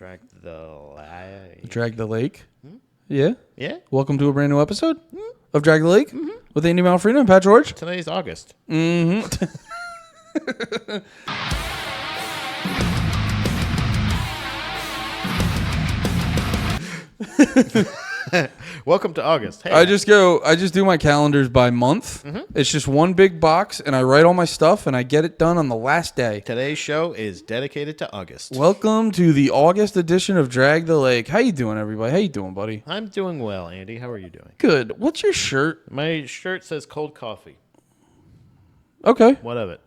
Drag the Lake. Drag the Lake? Yeah? Yeah? Welcome to a brand new episode of Drag the Lake with Andy Malfrino and Pat George. Today's August. Mm-hmm. Welcome to August. Hey, I just do my calendars by month. It's just one big box, and I write all my stuff, and I get it done on the last day. today's show is dedicated to August. Welcome to the August edition of Drag the Lake. How you doing, everybody? How you doing, buddy? I'm doing well, Andy. How are you doing? Good. What's your shirt? My shirt says cold coffee. Okay. What of it?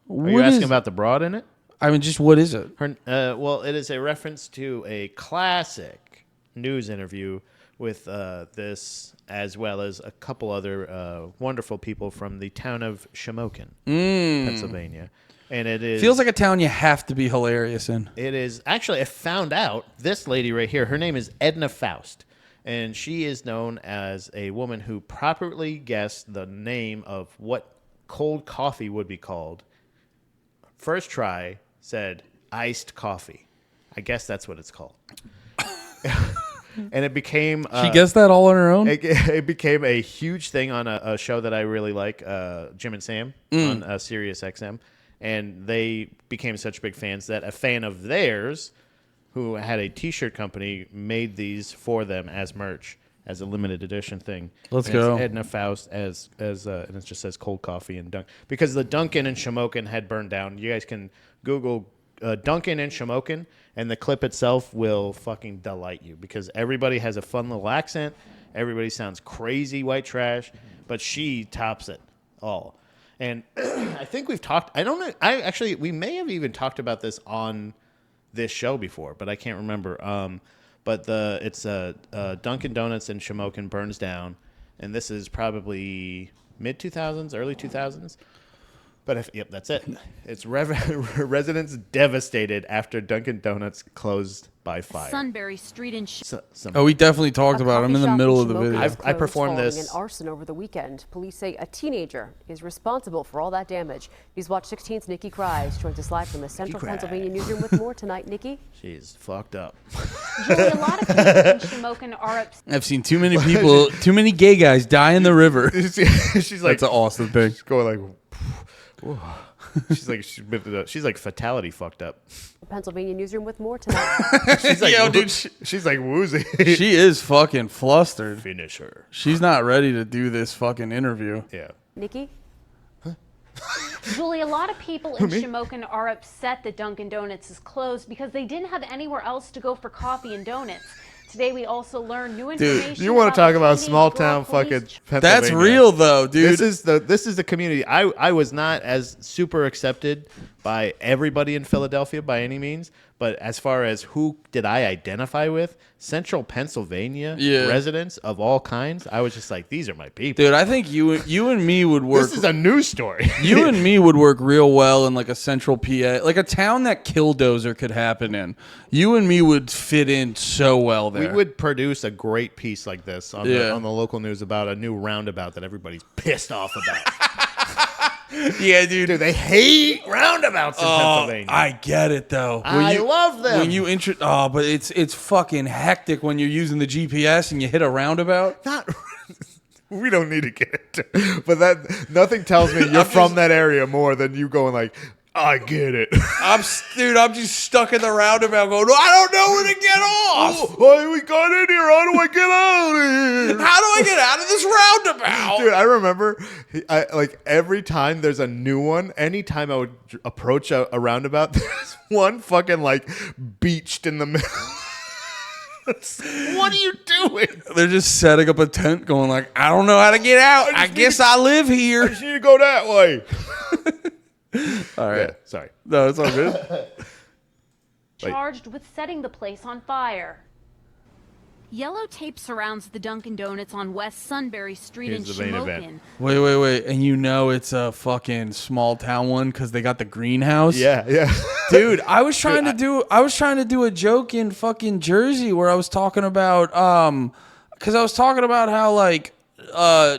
Are What you asking is- about the broad in it? I mean, just what is it? Well, it is a reference to a classic news interview with this, as well as a couple other wonderful people from the town of Shamokin, Pennsylvania. And it is Feels like a town you have to be hilarious in. It is actually, I found out this lady right here. Her name is Edna Faust, and she is known as a woman who properly guessed the name of what cold coffee would be called. First try said iced coffee. I guess that's what it's called. And it became She guessed that all on her own? it became a huge thing on a show that I really like, Jim and Sam on Sirius XM. And they became such big fans that a fan of theirs who had a T-shirt company made these for them as merch, as a limited edition thing. Let's And go. It's Edna Faust and it just says cold coffee and Dunk. Because the Dunkin' in Shamokin had burned down. You guys can Google Dunkin' in Shamokin, and the clip itself will fucking delight you because everybody has a fun little accent. Everybody sounds crazy white trash, but she tops it all. And I think we've talked. I don't know. We may have even talked about this on this show before, but I can't remember. But it's Dunkin' Donuts in Shamokin burns down, and this is probably mid 2000s, early 2000s. But yep, that's it. It's residents devastated after Dunkin' Donuts closed by fire. Sunbury Street in Oh, we definitely talked about it. I'm in the middle of the video. I performed this. An arson over the weekend. Police say a teenager is responsible for all that damage. News Watch 16's Nikki Cries joins us live from the Central Cries. Pennsylvania newsroom with more tonight. Nikki? She's fucked up. Julie, a lot of people in Shamokin are upset. I've seen too many people, too many gay guys die in the river. She's like That's an awesome thing. going like. Whoa. She's like fatality fucked up. Pennsylvania newsroom with more tonight. She's like, Yo, dude, she's like woozy. She is fucking flustered. Finish her. She's not ready to do this fucking interview. Yeah. Nikki? Julie, a lot of people in Shamokin are upset that Dunkin' Donuts is closed because they didn't have anywhere else to go for coffee and donuts. Today, we also learned new information. You want to talk about the small teenage girl town fucking police Pennsylvania? That's real though, dude. This is the community. I was not as super accepted by everybody in Philadelphia by any means, but as far as who did I identify with, Central Pennsylvania residents of all kinds, I was just like, these are my people. Dude, I think you and me would work. This is a news story. You and me would work real well in like a central PA, like a town that Killdozer could happen in. You and me would fit in so well there. We would produce a great piece like this on Yeah. the local news about a new roundabout that everybody's pissed off about. Yeah, dude. Dude, they hate roundabouts in Pennsylvania. I get it though. I love them. When you but it's fucking hectic when you're using the GPS and you hit a roundabout. Not. We don't need to get into it. But that nothing tells me you're from that area more than you going like, I get it. I'm just stuck in the roundabout going, I don't know where to get off. Oh, we got in here. How do I get out of here? How do I get out of this roundabout? Dude, I remember, like every time there's a new one, anytime I would approach a roundabout, there's one fucking like beached in the middle. What are you doing? They're just setting up a tent going like, I don't know how to get out. I guess I live I here. just need to go that way. All right. Yeah, sorry. No, it's all good. charged with setting the place on fire. Yellow tape surrounds the Dunkin' Donuts on West Sunbury Street Here's in the main Shamokin. event. Wait. And you know it's a fucking small town one because they got the greenhouse. Yeah. Dude, I was trying to do a joke in fucking Jersey where I was talking about because I was talking about how like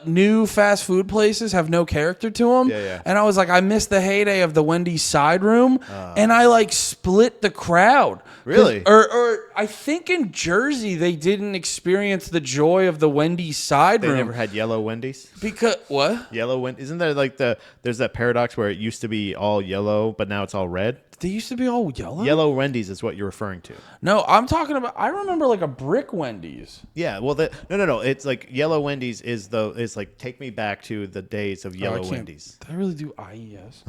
new fast food places have no character to them. Yeah. And I was like, I missed the heyday of the Wendy's side room, and I like split the crowd. Really? Or I think in Jersey they didn't experience the joy of the Wendy's side They room. never had yellow Wendy's. Because what? Yellow Wendy's. Isn't there like there's that paradox where it used to be all yellow, but now it's all red? They used to be all yellow. Yellow Wendy's is what you're referring to. No, I'm talking about. I remember like a brick Wendy's. Yeah, well, no. It's like yellow Wendy's is like take me back to the days of yellow Wendy's. Did I really do IES?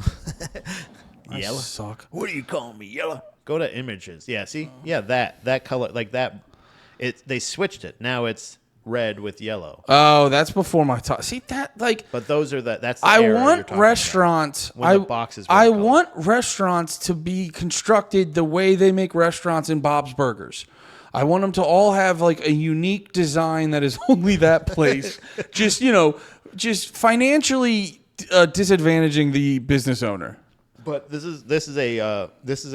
Yellow. Suck. What are you calling me, yellow? Go to images. Yeah, see, yeah, that color, like that. They switched it. Now it's red with yellow. Oh, that's before my time. See that like. But those are that's. The I era you're want talking restaurants. about, when the boxes were I colored. want restaurants to be constructed the way they make restaurants in Bob's Burgers. I want them to all have like a unique design that is only that place. just financially disadvantaging the business owner. But this is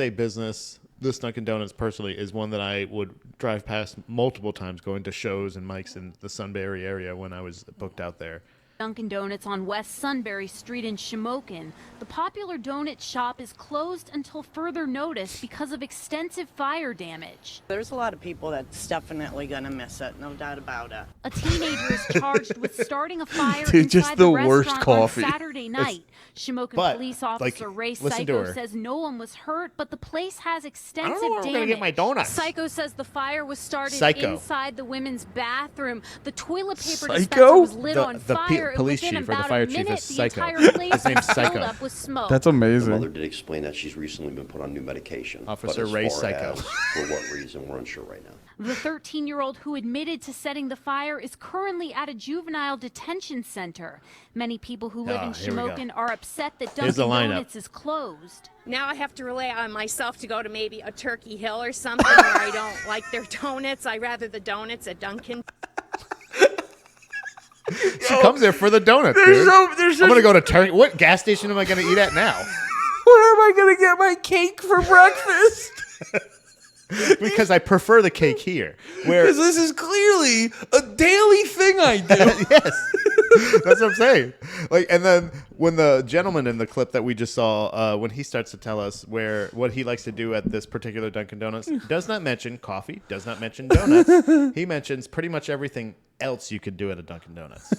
a business. This Dunkin' Donuts personally is one that I would drive past multiple times going to shows and mics in the Sunbury area when I was booked out there. Dunkin' Donuts on West Sunbury Street in Shamokin. The popular donut shop is closed until further notice because of extensive fire damage. There's a lot of people that's definitely going to miss it, no doubt about it. A teenager is charged with starting a fire Dude, just inside the the worst restaurant coffee. on Saturday night. Shamokin But, police like, officer Ray listen to Psycho her. says no one was hurt, but the place has extensive I don't know where I'm damage. gonna get my donuts. Psycho says the fire was started Psycho. inside the women's bathroom. The toilet paper Psycho? dispenser was lit The- on the fire. police Within chief or the about fire a chief minute, is the Psycho. entire place His name's was filled Psycho. up with smoke. That's The amazing. mother did explain that she's recently been put on new medication. Officer but as Ray far Psycho. as for what reason, we're unsure right now. The 13-year-old who admitted to setting the fire is currently at a juvenile detention center. Many people who live in here we go. Shamokin are upset that Here's the Dunkin' lineup. Donuts is closed. Now I have to rely on myself to go to maybe a Turkey Hill or something where I don't like their donuts. I rather the donuts at Dunkin'. She comes there for the donuts, dude. I'm gonna go to Turkey. What gas station am I gonna eat at now? Where am I gonna get my cake for breakfast? Because I prefer the cake here. Where Because this is clearly a daily thing I do. yes, that's what I'm saying. Like, and then when the gentleman in the clip that we just saw, when he starts to tell us what he likes to do at this particular Dunkin' Donuts, does not mention coffee, does not mention donuts. He mentions pretty much everything else you could do at a Dunkin' Donuts.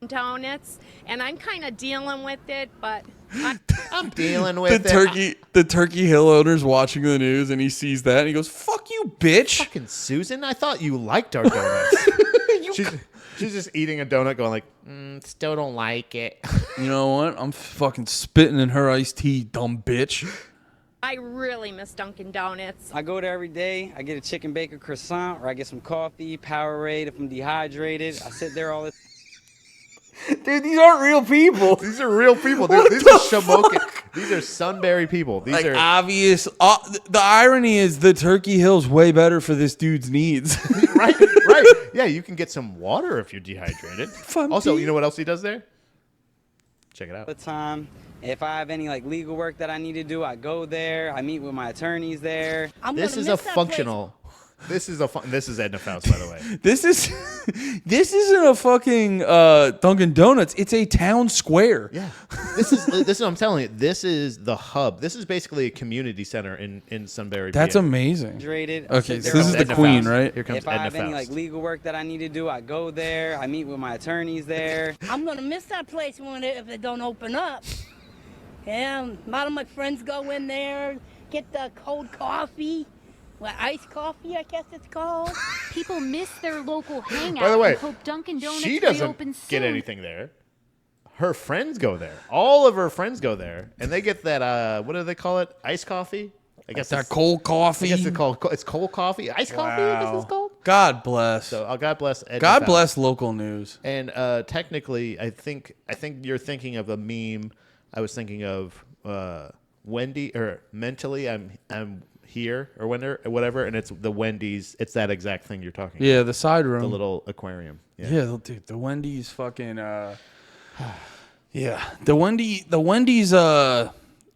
Donuts, and I'm kind of dealing with it, but I'm dealing with The Turkey Hill owner's watching the news and he sees that and he goes, "Fuck you, bitch!" Fucking Susan, I thought you liked our donuts. She's just eating a donut, going like, still don't like it. You know what? I'm fucking spitting in her iced tea, dumb bitch. I really miss Dunkin' Donuts. I go there every day. I get a chicken bacon croissant, or I get some coffee, Powerade if I'm dehydrated. I sit there all the Dude, these aren't real people. These are real people, dude. What These the are Shamokin. These are Sunbury people. These Like are obvious. The irony is the Turkey Hill's way better for this dude's needs. right. Yeah, you can get some water if you're dehydrated. I'm Also, you know what else he does there? Check it out. time. If I have any like legal work that I need to do, I go there. I meet with my attorneys there. This is a functional. This is Edna Faust, by the way. This isn't a fucking Dunkin' Donuts. It's a town square. Yeah, this is what I'm telling you. This is the hub. This is basically a community center in Sunbury. That's PA. amazing. Hydrated. I Okay, sit so there this all is the the Edna queen, Faust. right? Here comes If I Edna have any Faust. like legal work that I need to do, I go there. I meet with my attorneys there. I'm gonna miss that place if it don't open up. Yeah, a lot of my friends go in there, get the cold coffee, iced coffee, I guess it's called. People miss their local hangout By the way, and hope Dunkin' Donuts she doesn't reopens soon. get anything there. Her friends go there. All of her friends go there, and they get that. What do they call it? Iced coffee. I guess That it's- cold coffee. I guess it's cold coffee. Iced coffee. I guess it's called. God bless. So God bless. Edna God Faust. bless local news. And technically, I think you're thinking of a meme. I was thinking of Wendy, or mentally, I'm here or whatever, and it's the Wendy's. It's that exact thing you're talking Yeah, the side room. about. The little aquarium. Yeah, dude, the Wendy's fucking yeah. The Wendy's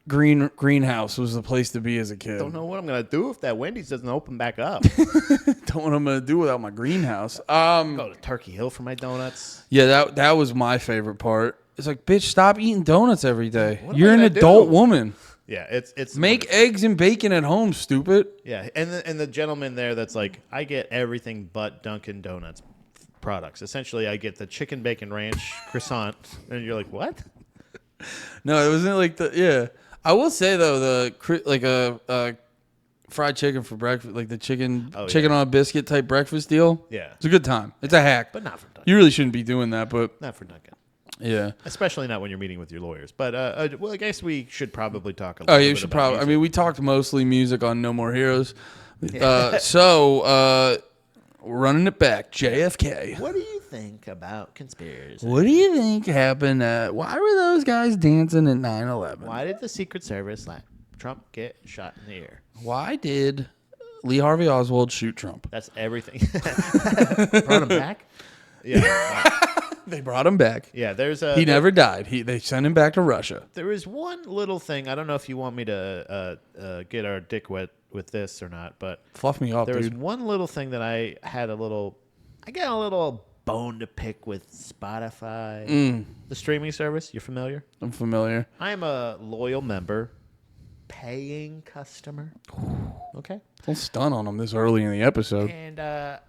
Greenhouse was the place to be as a kid. Don't know what I'm gonna do if that Wendy's doesn't open back up. Don't know what I'm gonna do without my greenhouse. Go to Turkey Hill for my donuts. Yeah, that was my favorite part. It's like, bitch, stop eating donuts every day. What am You're I an gonna adult do? woman. Yeah, it's Make wonderful. eggs and bacon at home, stupid. Yeah, and the gentleman there that's like, I get everything but Dunkin' Donuts products. Essentially, I get the chicken bacon ranch croissant, and you're like, what? No, it wasn't like the I will say though, the fried chicken for breakfast, like the chicken on a biscuit type breakfast deal. Yeah. It's a good time. It's a hack, But not for Dunkin'. you really shouldn't be doing that. But Not for Dunkin'. yeah. Especially not when you're meeting with your lawyers. But well, I guess we should probably talk a Oh, little yeah, bit you should about probably. I music. mean, we talked mostly music on No More Heroes. So running it back, JFK. What do you think about conspiracy? What do you think happened? Why were those guys dancing at 9/11? Why did the Secret Service let Trump get shot in the ear? Why did Lee Harvey Oswald shoot Trump? That's everything. Brought him back? Yeah. They brought him back. Yeah, there's a... He never died. They sent him back to Russia. There is one little thing. I don't know if you want me to get our dick wet with this or not, but Fluff me up, there was dude. one little thing that I got a little bone to pick with Spotify, the streaming service. You're familiar? I'm familiar. I'm a loyal member, paying customer. Okay. Don't stun on him this early in the episode. And I'm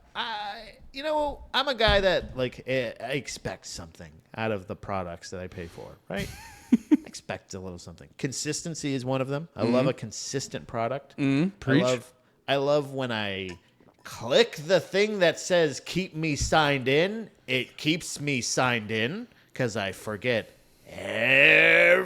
a guy that I expect something out of the products that I pay for, right? Expect a little something. Consistency is one of them. I love a consistent product. Preach. I love when I click the thing that says keep me signed in. It keeps me signed in because I forget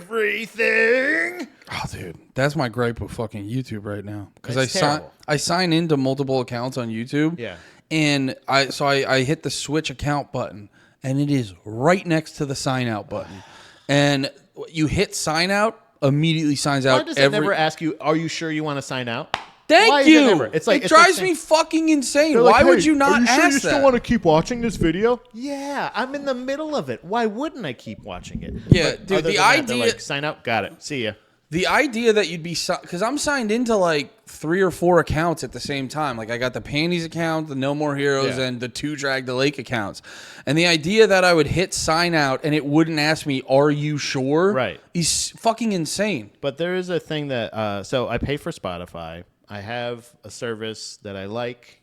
everything. Oh, dude, that's my gripe with fucking YouTube right now. Because It's terrible. I sign into multiple accounts on YouTube. Yeah. And I hit the switch account button, and it is right next to the sign out button. And you hit sign out, immediately signs out. Why does it never ask you, are you sure you want to sign out? Thank Why is you. it never? It's like it drives me fucking insane. Why would you not ask that? to keep watching this video? Yeah, I'm in the middle of it. Why wouldn't I keep watching it? Yeah, But dude, other the than that, they're idea- like, sign out, got it. See ya. The idea that you'd be, because I'm signed into like 3 or 4 accounts at the same time. Like I got the Panties account, the No More Heroes, Yeah. and the 2 Drag the Lake accounts. And the idea that I would hit sign out and it wouldn't ask me, "Are you sure?" Right. is fucking insane. But there is a thing that so I pay for Spotify. I have a service that I like.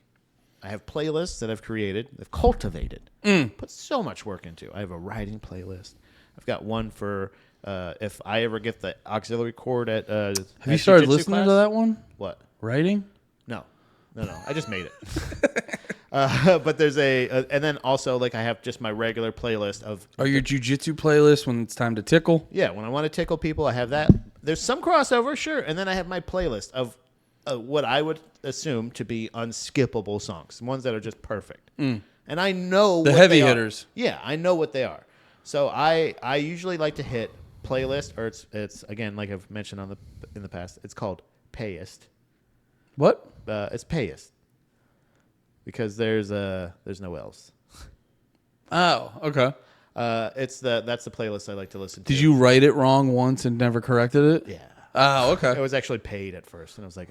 I have playlists that I've created, I've cultivated, put so much work into. I have a writing playlist. I've got one for if I ever get the auxiliary cord at. Have Have you started listening to that one? What? Writing? No. I just made it. But there's and then also like I have just my regular playlist of. Or your jujitsu playlist when it's time to tickle? Yeah, when I want to tickle people, I have that. There's some crossover, sure, and then I have my playlist of what I would assume to be unskippable songs, ones that are just perfect. And I know The what heavy they are. hitters. Yeah, I know what they are. So I usually like to hit playlist, or it's again like I've mentioned in the past. It's called Payist. What? It's Payist because there's no else. Oh, okay. That's the playlist I like to listen to. Did you write it wrong once and never corrected it? Yeah. Oh, okay. It was actually paid at first, and I was like,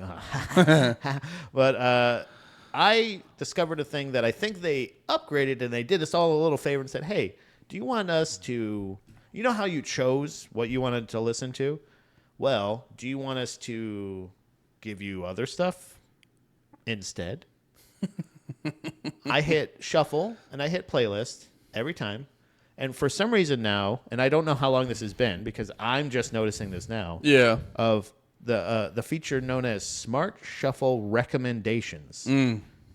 but I discovered a thing that I think they upgraded, and they did us all a little favor and said, hey, do you want us to, you know how you chose what you wanted to listen to? Well, do you want us to give you other stuff instead? I hit shuffle, and I hit playlist every time. And for some reason now, and I don't know how long this has been because I'm just noticing this now. Yeah. Of the feature known as Smart Shuffle Recommendations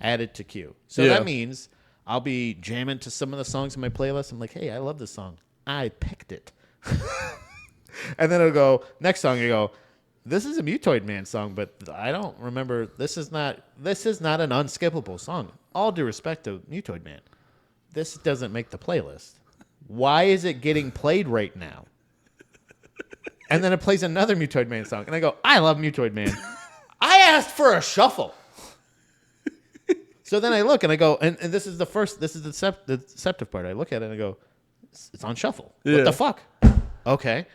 added to queue. So Yeah. that means I'll be jamming to some of the songs in my playlist. I'm like, hey, I love this song. I picked it. And then it'll go, next song, you go, this is a Mutoid Man song, but I don't remember. This is not an unskippable song. All due respect to Mutoid Man. This doesn't make the playlist. Why is it getting played right now? And then it plays another Mutoid Man song. And I go, I love Mutoid Man. I asked for a shuffle. So then I look and I go, and this is the deceptive part. I look at it and I go, it's on shuffle. Yeah. What the fuck? Okay.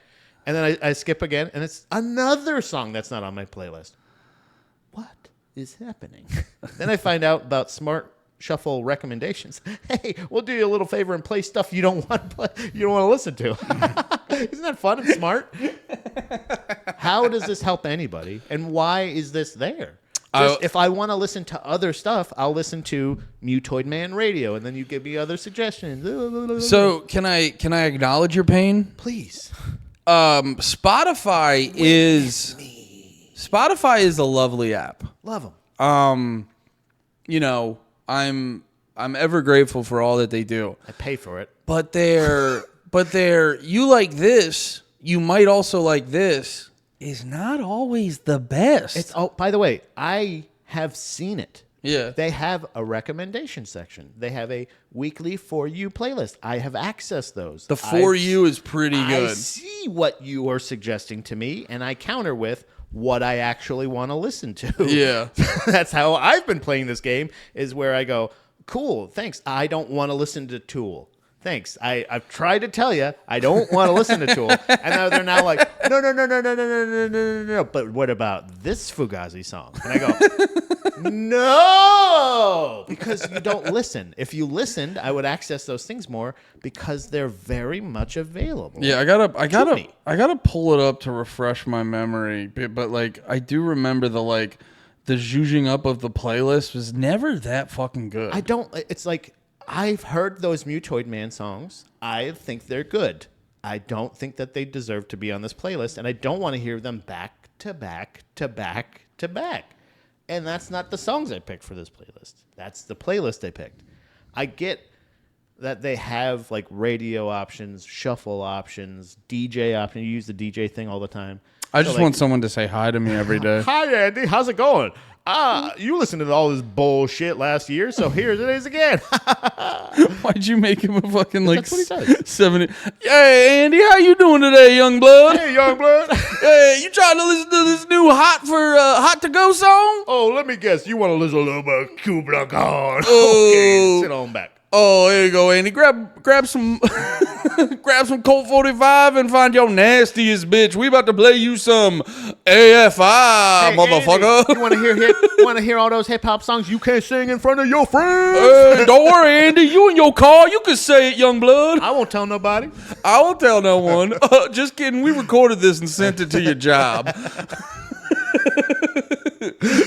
And then I skip again, and it's another song that's not on my playlist. What is happening? Then I find out about Smart Shuffle recommendations. Hey, we'll do you a little favor and play stuff you don't want to listen to. Isn't that fun and smart? How does this help anybody? And why is this there? If I want to listen to other stuff, I'll listen to Mutoid Man Radio, and then you give me other suggestions. So can I acknowledge your pain? Please. Spotify is a lovely app. Love them. You know, I'm ever grateful for all that they do. I pay for it. But you like this, you might also like this, is not always the best. It's by the way, I have seen it. Yeah. They have a recommendation section. They have a weekly For You playlist. I have accessed those. The For You is pretty good. I see what you are suggesting to me, and I counter with what I actually want to listen to. Yeah. That's how I've been playing this game, is where I go, cool, thanks. I don't want to listen to Tool. Thanks. I've tried to tell you I don't want to listen to Tool, and now they're now like, no. But what about this Fugazi song? And I go, no, because you don't listen. If you listened, I would access those things more because they're very much available. Yeah, I gotta pull it up to refresh my memory. But like, I do remember the zhuzhing up of the playlist was never that fucking good. It's like, I've heard those Mutoid Man songs. I think they're good. I don't think that they deserve to be on this playlist, and I don't want to hear them back to back to back to back. And that's not the songs I picked for this playlist. That's the playlist I picked. I get that they have like radio options, shuffle options, DJ options. You use the DJ thing all the time. I just want someone to say hi to me every day. Hi, Andy. How's it going? You listened to all this bullshit last year, so here it is again. Why'd you make him a fucking That's what he says. 70? Hey, Andy, how you doing today, young blood? Hey, young blood. Hey, you trying to listen to this new hot to go song? Oh, let me guess. You want to listen to a little bit of Kubla Khan. Oh. Okay, sit on back. Oh, here you go, Andy. Grab some grab some Colt 45 and find your nastiest bitch. We about to play you some AFI, motherfucker. Andy, you want to hear all those hip hop songs you can't sing in front of your friends? Don't worry, Andy. You in your car, you can say it, young blood. I won't tell nobody. I won't tell no one. Just kidding. We recorded this and sent it to your job.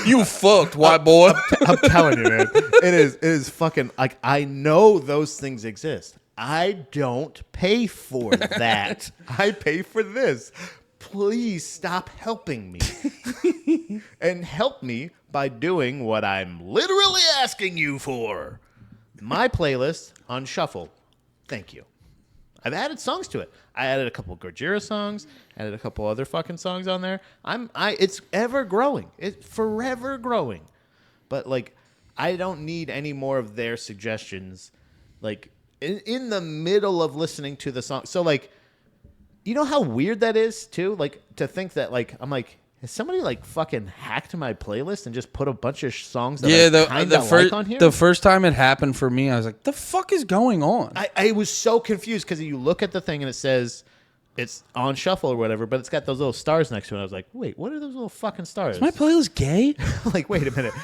You fucked, white boy. I'm telling you, man. It is fucking, like, I know those things exist. I don't pay for that. I pay for this. Please stop helping me. And help me by doing what I'm literally asking you for. My playlist on shuffle. Thank you. I've added songs to it. I added a couple Gojira songs, added a couple other fucking songs on there. It's ever growing. It's forever growing. But like, I don't need any more of their suggestions. Like in the middle of listening to the song. So like, you know how weird that is too? Like to think that like, I'm like, has somebody like fucking hacked my playlist and just put a bunch of songs that I kinda like on here? The first time it happened for me, I was like, the fuck is going on? I was so confused because you look at the thing and it says it's on shuffle or whatever, but it's got those little stars next to it. I was like, wait, what are those little fucking stars? Is my playlist gay? Like, wait a minute.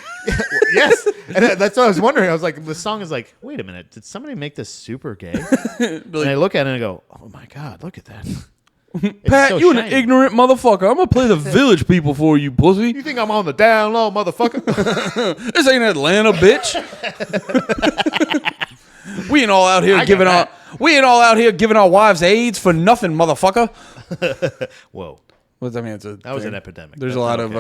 Yes. And that's what I was wondering. I was like, the song is like, wait a minute. Did somebody make this super gay? And I look at it and I go, oh my God, look at that. Pat, so you shiny. an ignorant motherfucker. I'm going to play the Village People for you, pussy. You think I'm on the down low, motherfucker? This ain't Atlanta, bitch. We ain't all out here giving our wives AIDS for nothing, motherfucker. Whoa. What does that mean? That was an epidemic. There's a lot of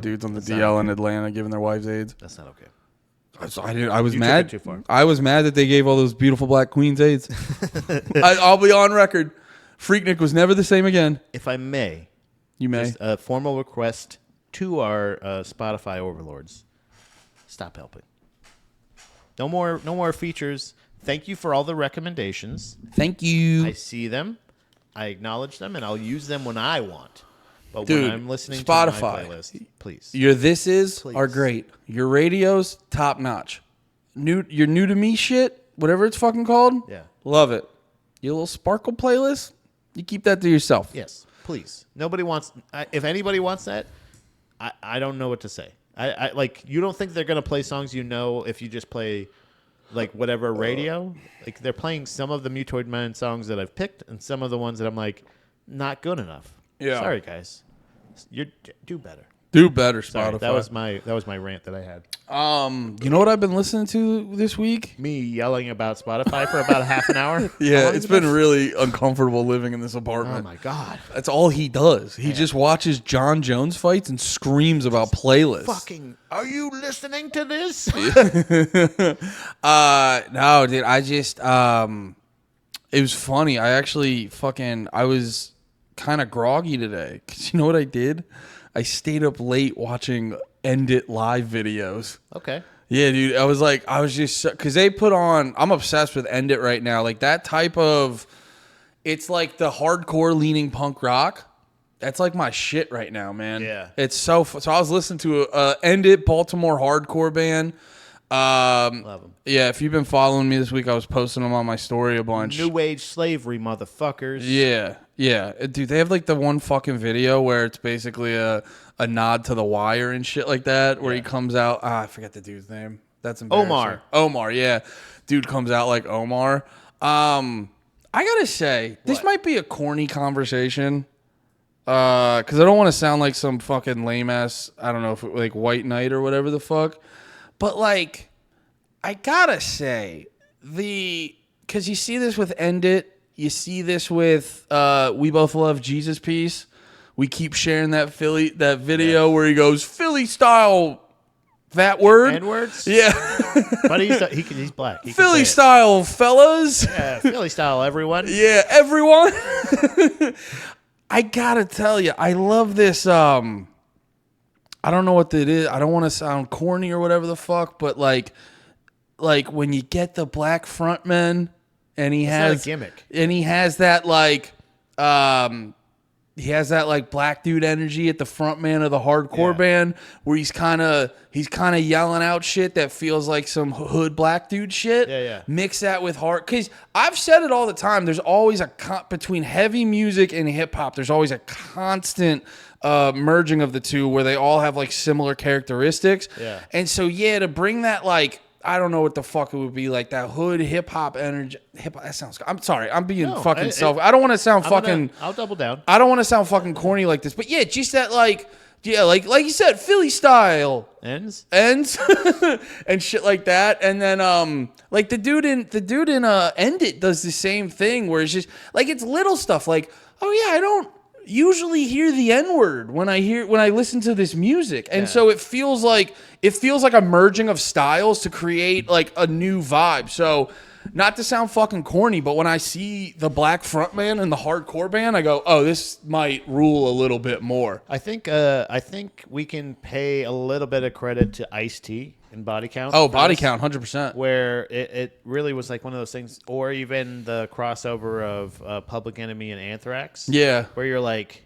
dudes on the DL in Atlanta giving their wives AIDS. That's not okay. I was mad. Took it too far. I was mad that they gave all those beautiful black queens AIDS. I'll be on record. Freaknik was never the same again. If I may, you may. Just a formal request to our Spotify overlords: stop helping. No more features. Thank you for all the recommendations. Thank you. I see them, I acknowledge them, and I'll use them when I want. But Dude, when I'm listening Spotify, to my playlist, please. Your are great. Your radios, top notch. Your new to me shit, whatever it's fucking called. Yeah. Love it. Your little Sparkle playlist, You keep that to yourself. Yes, please. Nobody wants. If anybody wants that, I don't know what to say. I like. You don't think they're gonna play songs if you just play like whatever radio? Like they're playing some of the Mutoid Man songs that I've picked, and some of the ones that I'm like not good enough. Yeah. Sorry, guys. You do better. Do better, Sorry, Spotify. that was my rant that I had. You know what I've been listening to this week? Me yelling about Spotify for about half an hour. How Yeah, long it's has it been really uncomfortable living in this apartment. Oh my god. That's all he does. He just watches John Jones fights and screams about playlists. Fucking. Are you listening to this? No, dude. I just it was funny. I was kind of groggy today because you know what I did? I stayed up late watching End It live videos. Okay. Yeah, dude. I was just because they put on. I'm obsessed with End It right now. Like that type of. It's like the hardcore leaning punk rock. That's like my shit right now, man. Yeah. It's so. So I was listening to End It Baltimore hardcore band. Love them. Yeah, if you've been following me this week, I was posting them on my story a bunch. New age slavery, motherfuckers. Yeah. Dude, they have like the one fucking video where it's basically a nod to The Wire and shit like that, where he comes out. I forget the dude's name. That's embarrassing. Omar, yeah. Dude comes out like Omar. I gotta say, this might be a corny conversation. Because I don't want to sound like some fucking lame ass, I don't know, if like white knight or whatever the fuck. But like, I gotta say, because you see this with End It, you see this with We Both Love Jesus Piece. We keep sharing that video where he goes Philly style, that word, N-words. yeah, But he's black. He can Philly say it. style, fellas, Yeah, Philly style, everyone. yeah, everyone. I gotta tell you, I love this. I don't know what it is. I don't want to sound corny or whatever the fuck, but like when you get the black frontman and he has not a gimmick. and he has that like black dude energy at the frontman of the hardcore band where he's kind of yelling out shit that feels like some hood black dude shit. Yeah. Mix that with hard, because I've said it all the time. There's always between heavy music and hip hop. There's always a constant merging of the two where they all have like similar characteristics. Yeah. And so to bring that like, I don't know what the fuck it would be, like that hood hip hop energy. That sounds. I'm sorry. I'm being fucking self. I don't want to sound fucking. I'll double down. I don't want to sound fucking corny like this, but yeah, just that like like you said, Philly style Ends. and shit like that. And then like the dude in End It does the same thing where it's just like it's little stuff like, oh yeah, I don't usually hear the N-word when I listen to this music. And so it feels like a merging of styles to create like a new vibe. So not to sound fucking corny, but when I see the black frontman and the hardcore band, I go, oh, this might rule a little bit more. I think we can pay a little bit of credit to Ice-T and Body Count. Oh, Body Count, 100%. Where it really was like one of those things, or even the crossover of Public Enemy and Anthrax. Yeah. Where you're like,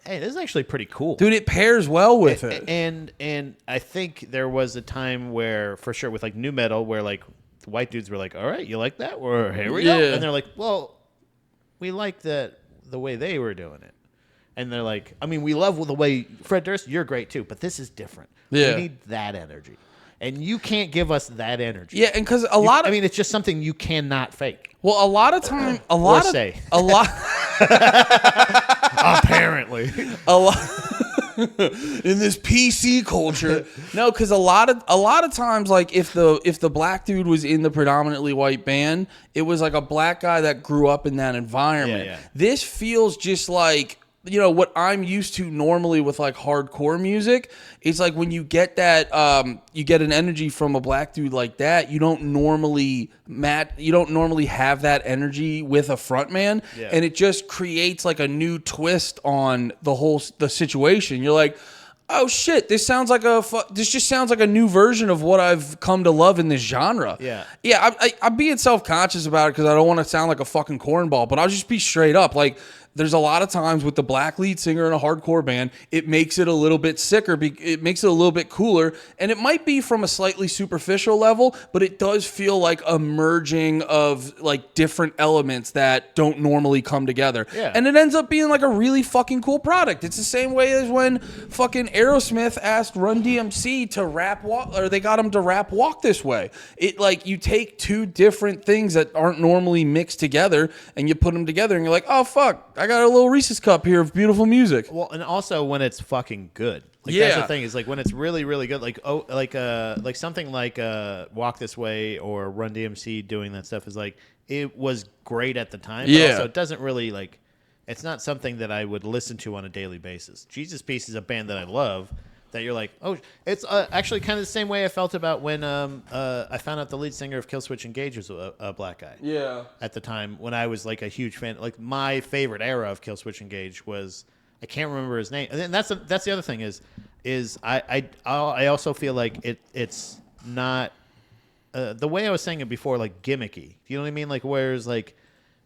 hey, this is actually pretty cool. Dude, it pairs well with it. And I think there was a time where, for sure, with like new metal, where like the white dudes were like, all right, you like that? Well, here we go. And they're like, well, we like the way they were doing it. And they're like, I mean, we love the way Fred Durst, you're great too, but this is different. Yeah. We need that energy. And you can't give us that energy. Yeah, and because I mean, it's just something you cannot fake. Well, a lot of time, Apparently. a lot in this PC culture. No, because a lot of times, like if the black dude was in the predominantly white band, it was like a black guy that grew up in that environment. Yeah. This feels just like, you know, what I'm used to normally with like hardcore music. It's like when you get that, you get an energy from a black dude like that. You don't normally have that energy with a frontman, and it just creates like a new twist on the situation. You're like, oh shit, this sounds like this just sounds like a new version of what I've come to love in this genre. Yeah. I'm being self-conscious about it because I don't want to sound like a fucking cornball, but I'll just be straight up like. there's a lot of times with the black lead singer in a hardcore band, it makes it a little bit sicker. It makes it a little bit cooler. And it might be from a slightly superficial level, but it does feel like a merging of like different elements that don't normally come together. Yeah. And it ends up being like a really fucking cool product. It's the same way as when fucking Aerosmith asked Run DMC to rap walk, or they got him to rap Walk This Way. It like you take two different things that aren't normally mixed together and you put them together and you're like, oh fuck, I got a little Reese's cup here of beautiful music. Well, and also when it's fucking good. Like, Yeah. that's the thing, is like when it's really, really good, like like something like Walk This Way or Run DMC doing that stuff is like, it was great at the time, but Yeah. also it doesn't really like, it's not something that I would listen to on a daily basis. Jesus Piece is a band that I love, that you're like, oh, it's actually kind of the same way I felt about when I found out the lead singer of Killswitch Engage was a black guy. Yeah. At the time when I was like a huge fan, like my favorite era of Killswitch Engage was, I can't remember his name, and that's the other thing is I also feel like it's not the way I was saying it before, like gimmicky. You know what I mean? Like whereas like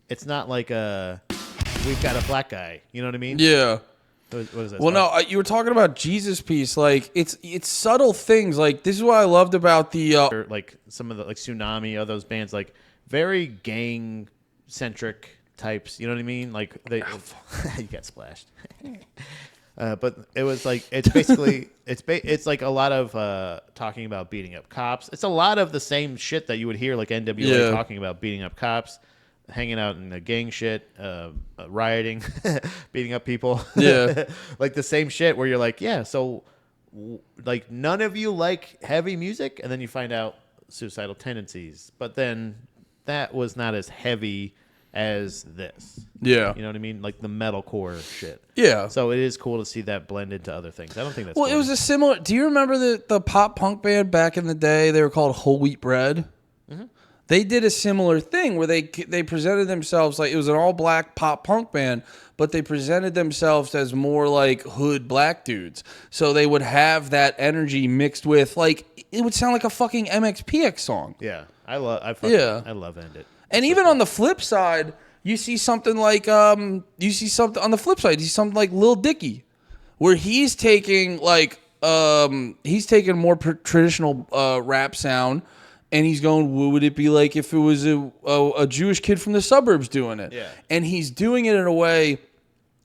it's not like we've got a black guy. You know what I mean? Yeah. What is that? Well, no, you were talking about Jesus Piece. Like it's subtle things. Like this is what I loved about the Or, like some of the like Tsunami, all those bands, like very gang centric types. You know what I mean? Like they you got splashed. But it was like, it's basically it's like a lot of talking about beating up cops. It's a lot of the same shit that you would hear like NWA talking about, beating up cops, hanging out in the gang shit, rioting, beating up people. Yeah. Like the same shit where you're like, yeah, so like none of you like heavy music, and then you find out suicidal tendencies, but then that was not as heavy as this. Yeah. You know what I mean? Like the metalcore shit. Yeah. So it is cool to see that blend into other things. I don't think that's Well, cool. it was a similar. Do you remember the pop punk band back in the day? They were called Whole Wheat Bread. Mm-hmm. They did a similar thing where they presented themselves like it was an all black pop punk band, but they presented themselves as more like hood black dudes. So they would have that energy mixed with like it would sound like a fucking MXPX song. Yeah. I love End It. And even on the flip side, you see something like on the flip side, you see something like Lil Dicky, where he's taking like more traditional rap sound, and he's going, what would it be like if it was a Jewish kid from the suburbs doing it? Yeah. And he's doing it in a way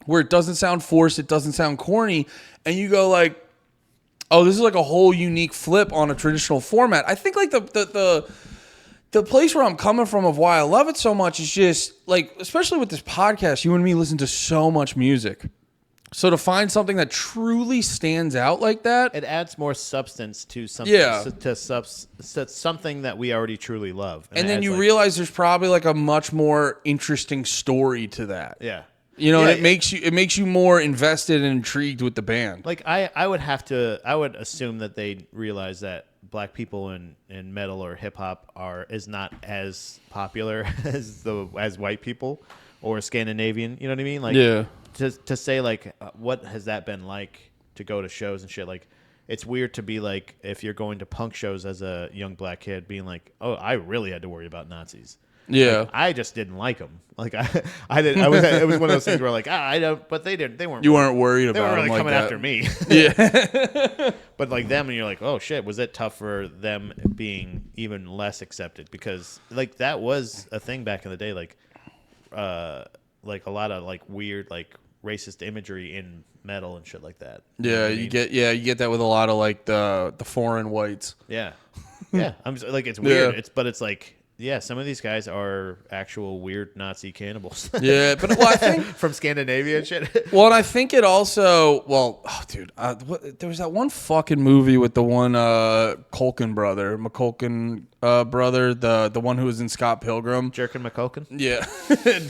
where it doesn't sound forced, it doesn't sound corny, and you go like, oh, this is like a whole unique flip on a traditional format. I think like the place where I'm coming from of why I love it so much is just like, especially with this podcast, you and me listen to so much music. So to find something that truly stands out like that, It adds more substance to something. Yeah. To something that we already truly love. and it then adds, you like, realize there's probably like a much more interesting story to that. Yeah. You know, Yeah, and it makes you more invested and intrigued with the band. Like I would assume that they realize that black people in metal or hip hop is not as popular as white people or Scandinavian. You know what I mean? Like, Yeah. To say like, what has that been like to go to shows and shit? Like, it's weird to be like, if you're going to punk shows as a young black kid, being like, oh, I really had to worry about Nazis. Yeah. Like, I just didn't like them. Like I didn't. It was one of those things where like, I don't. But they didn't. They weren't. You weren't worried They about weren't really them like coming that. after me. Yeah. But like them, and you're like, oh shit, was it tough for them being even less accepted? Because like that was a thing back in the day, like a lot of like weird like racist imagery in metal and shit like that. You know Yeah, what I you mean? get that with a lot of like the foreign whites. Yeah, yeah. I'm just, like, it's weird. Yeah. But it's like, yeah, some of these guys are actual weird Nazi cannibals. Yeah, but well, I think from Scandinavia and shit. well, and I think it also dude, there was that one fucking movie with the one Culkin brother, McCulkin brother, the one who was in Scott Pilgrim. Jerkin McCulkin. Yeah,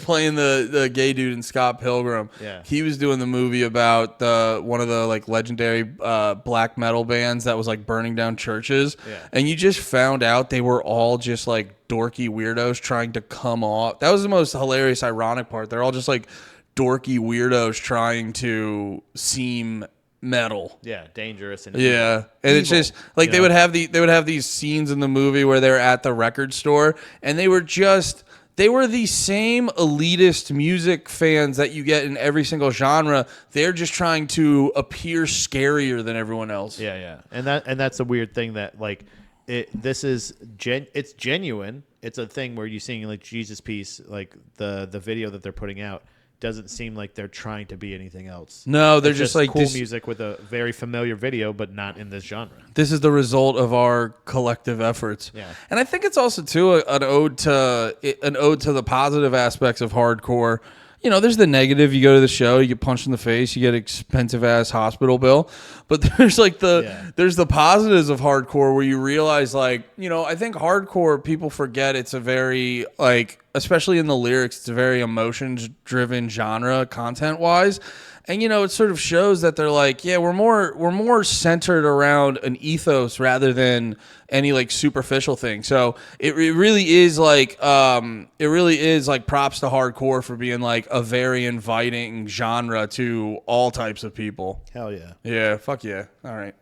playing the gay dude in Scott Pilgrim. Yeah. He was doing the movie about one of the like legendary black metal bands that was like burning down churches. Yeah. And you just found out they were all just like dorky weirdos trying to come off. That was the most hilarious, ironic part. They're all just like dorky weirdos trying to seem metal. Yeah, dangerous and Yeah, and it's just like you they know? would have these scenes in the movie where they're at the record store and they were just They were the same elitist music fans that you get in every single genre. They're just trying to appear scarier than everyone else. Yeah. And that's a weird thing that like it's genuine. It's a thing where you're seeing like Jesus Piece, like the video that they're putting out doesn't seem like they're trying to be anything else. No, they're It's just like cool this, music with a very familiar video, but not in this genre. this is the result of our collective efforts. Yeah. And I think it's also too an ode to the positive aspects of hardcore. You know, there's the negative. You go to the show, you get punched in the face, you get expensive ass hospital bill. But there's like there's the positives of hardcore where you realize like, you know, I think hardcore people forget it's a very like, especially in the lyrics, it's a very emotions driven genre content wise. And you know, it sort of shows that they're like, yeah, we're more centered around an ethos rather than any like superficial thing. So it really is like props to hardcore for being like a very inviting genre to all types of people. Hell yeah. Yeah, fuck yeah. All right.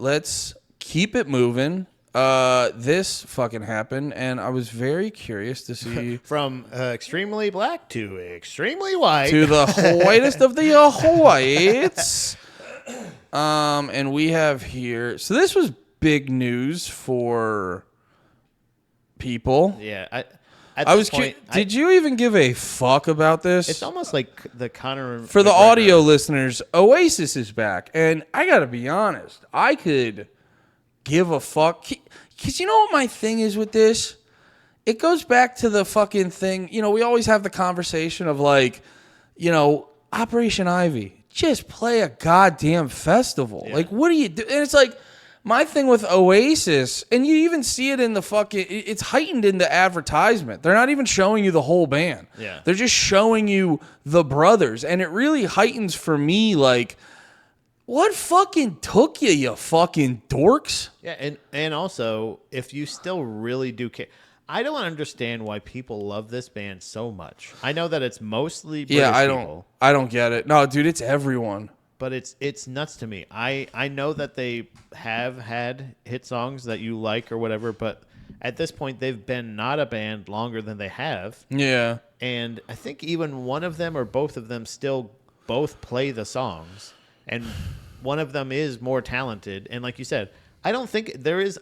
Let's keep it moving. This fucking happened, and I was very curious to see From extremely black to extremely white. to the whitest of the whites. And we have here. So this was big news for people. Yeah. I was curious. Did you even give a fuck about this? It's almost like the Conor For the McGregor. audio listeners, Oasis is back, and I gotta be honest, I could give a fuck. Because you know what my thing is with this? It goes back to the fucking thing. You know, we always have the conversation of like, you know, Operation Ivy. Just play a goddamn festival. Yeah. Like, what do you do? And it's like, my thing with Oasis, and you even see it in the fucking, it's heightened in the advertisement. They're not even showing you the whole band. Yeah. They're just showing you the brothers. And it really heightens for me, like, what fucking took you, you fucking dorks? Yeah, and also, if you still really do care, I don't understand why people love this band so much. I know that it's mostly British people, I don't get it. No, dude, it's everyone. but it's nuts to me. I know that they have had hit songs that you like or whatever, but at this point, they've been not a band longer than they have. Yeah. And I think even one of them or both of them still both play the songs. And one of them is more talented. And like you said, I don't think there is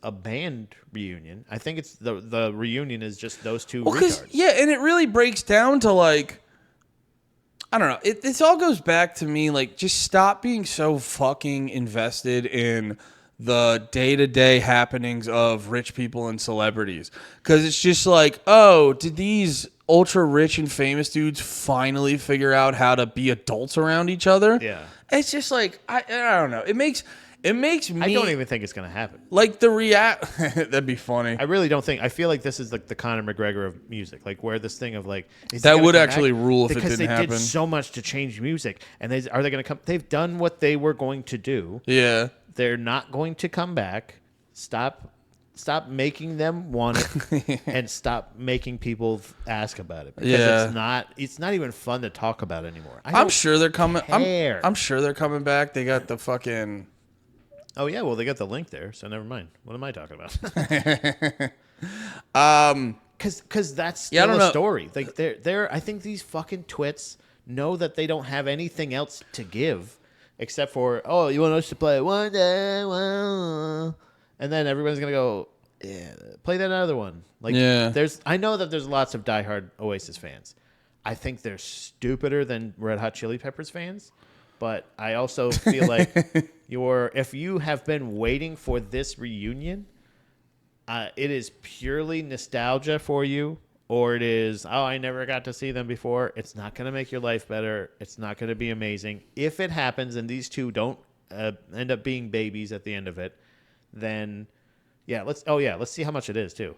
a band reunion. I think it's the reunion is just those two retards. Yeah, and it really breaks down to like, I don't know. This all goes back to me, like, just stop being so fucking invested in the day-to-day happenings of rich people and celebrities. Because it's just like, oh, did these ultra-rich and famous dudes finally figure out how to be adults around each other? Yeah. It's just like, I don't know. It makes me... I don't even think it's going to happen. Like, that'd be funny. I really don't think. I feel like this is like the Conor McGregor of music, like where this thing of like is That he gonna would come actually back? rule if it because didn't they happen. did so much to change music, and are they going to come? They've done what they were going to do. Yeah. They're not going to come back. Stop making them want it, and stop making people ask about it. Because it's not even fun to talk about anymore. I'm sure they're coming. care. I'm sure they're coming back. They got the fucking... Oh yeah, well they got the link there, so never mind. What am I talking about? Because that's still a story. Like they're I think these fucking twits know that they don't have anything else to give except for, oh, you want us to play one day, well, and then everyone's gonna go, yeah, play that other one. Like, yeah. I know that there's lots of diehard Oasis fans. I think they're stupider than Red Hot Chili Peppers fans, but I also feel like if you have been waiting for this reunion, it is purely nostalgia for you, or it is, oh, I never got to see them before. It's not going to make your life better. It's not going to be amazing. If it happens and these two don't end up being babies at the end of it, then let's see how much it is too.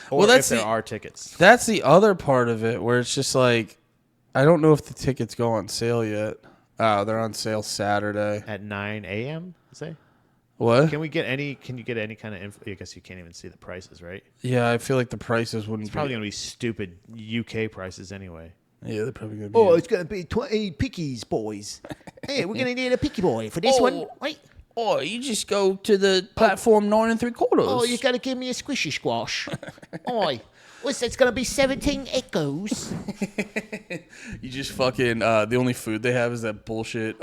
Or if there are tickets. That's the other part of it where it's just like, I don't know if the tickets go on sale yet. Oh, they're on sale Saturday At 9 a.m., say? What? Can you get any kind of info? I guess you can't even see the prices, right? Yeah, I feel like the prices wouldn't It's probably going to be stupid UK prices anyway. Yeah, they're probably going to be... Oh, it's going to be 20 pickies, boys. Hey, we're going to need a picky boy for this one. Wait. Oh, you just go to the platform 9 3/4. Oh, you got to give me a squishy squash. Oi. What's it's going to be 17 echoes? You just fucking, the only food they have is that bullshit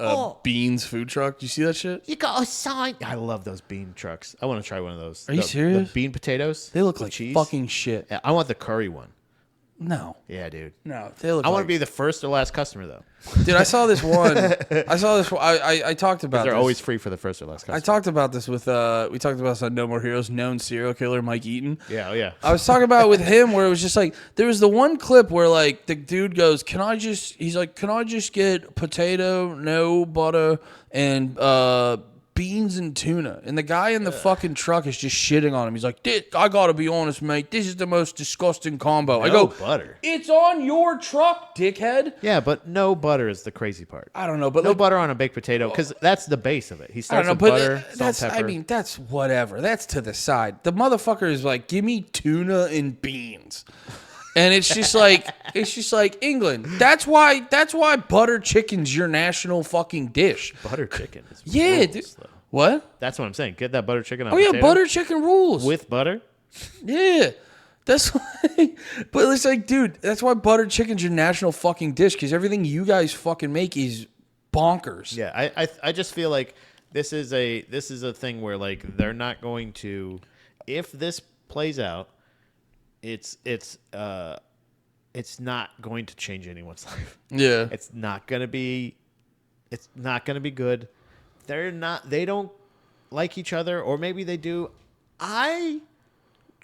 beans food truck. Do you see that shit? You got a sign. I love those bean trucks. I want to try one of those. Are you serious? The bean potatoes. They look with like cheese. fucking shit. Yeah, I want the curry one. No. Yeah, dude. No, they look I want like... to be the first or last customer, though. Dude, I saw this one. I talked about They're this. always free for the first or last customer. I talked about this with, we talked about this on No More Heroes, known serial killer Mike Eaton. Yeah, oh yeah. I was talking about it with him where it was just like, there was the one clip where like the dude goes, he's like, can I just get potato, no butter, and beans and tuna? And the guy in the fucking truck is just shitting on him. He's like, I gotta be honest, mate, this is the most disgusting combo. I go, butter. it's on your truck, dickhead. Yeah, but no butter is the crazy part. I don't know, but No like, butter on a baked potato, because that's the base of it. He I starts don't know, with but butter, salt, that's, pepper. I mean, that's whatever. That's to the side. The motherfucker is like, give me tuna and beans. And it's just like England. That's why butter chicken's your national fucking dish. Butter chicken is Yeah, rules, dude. though. What? That's what I'm saying. Get that butter chicken on Oh yeah, potato butter chicken rules. with butter. Yeah. That's why, but it's like, dude, that's why butter chicken's your national fucking dish, because everything you guys fucking make is bonkers. Yeah, I just feel like this is a thing where like they're not going to, if this plays out, it's not going to change anyone's life. Yeah. It's not gonna be good. They don't like each other, or maybe they do. I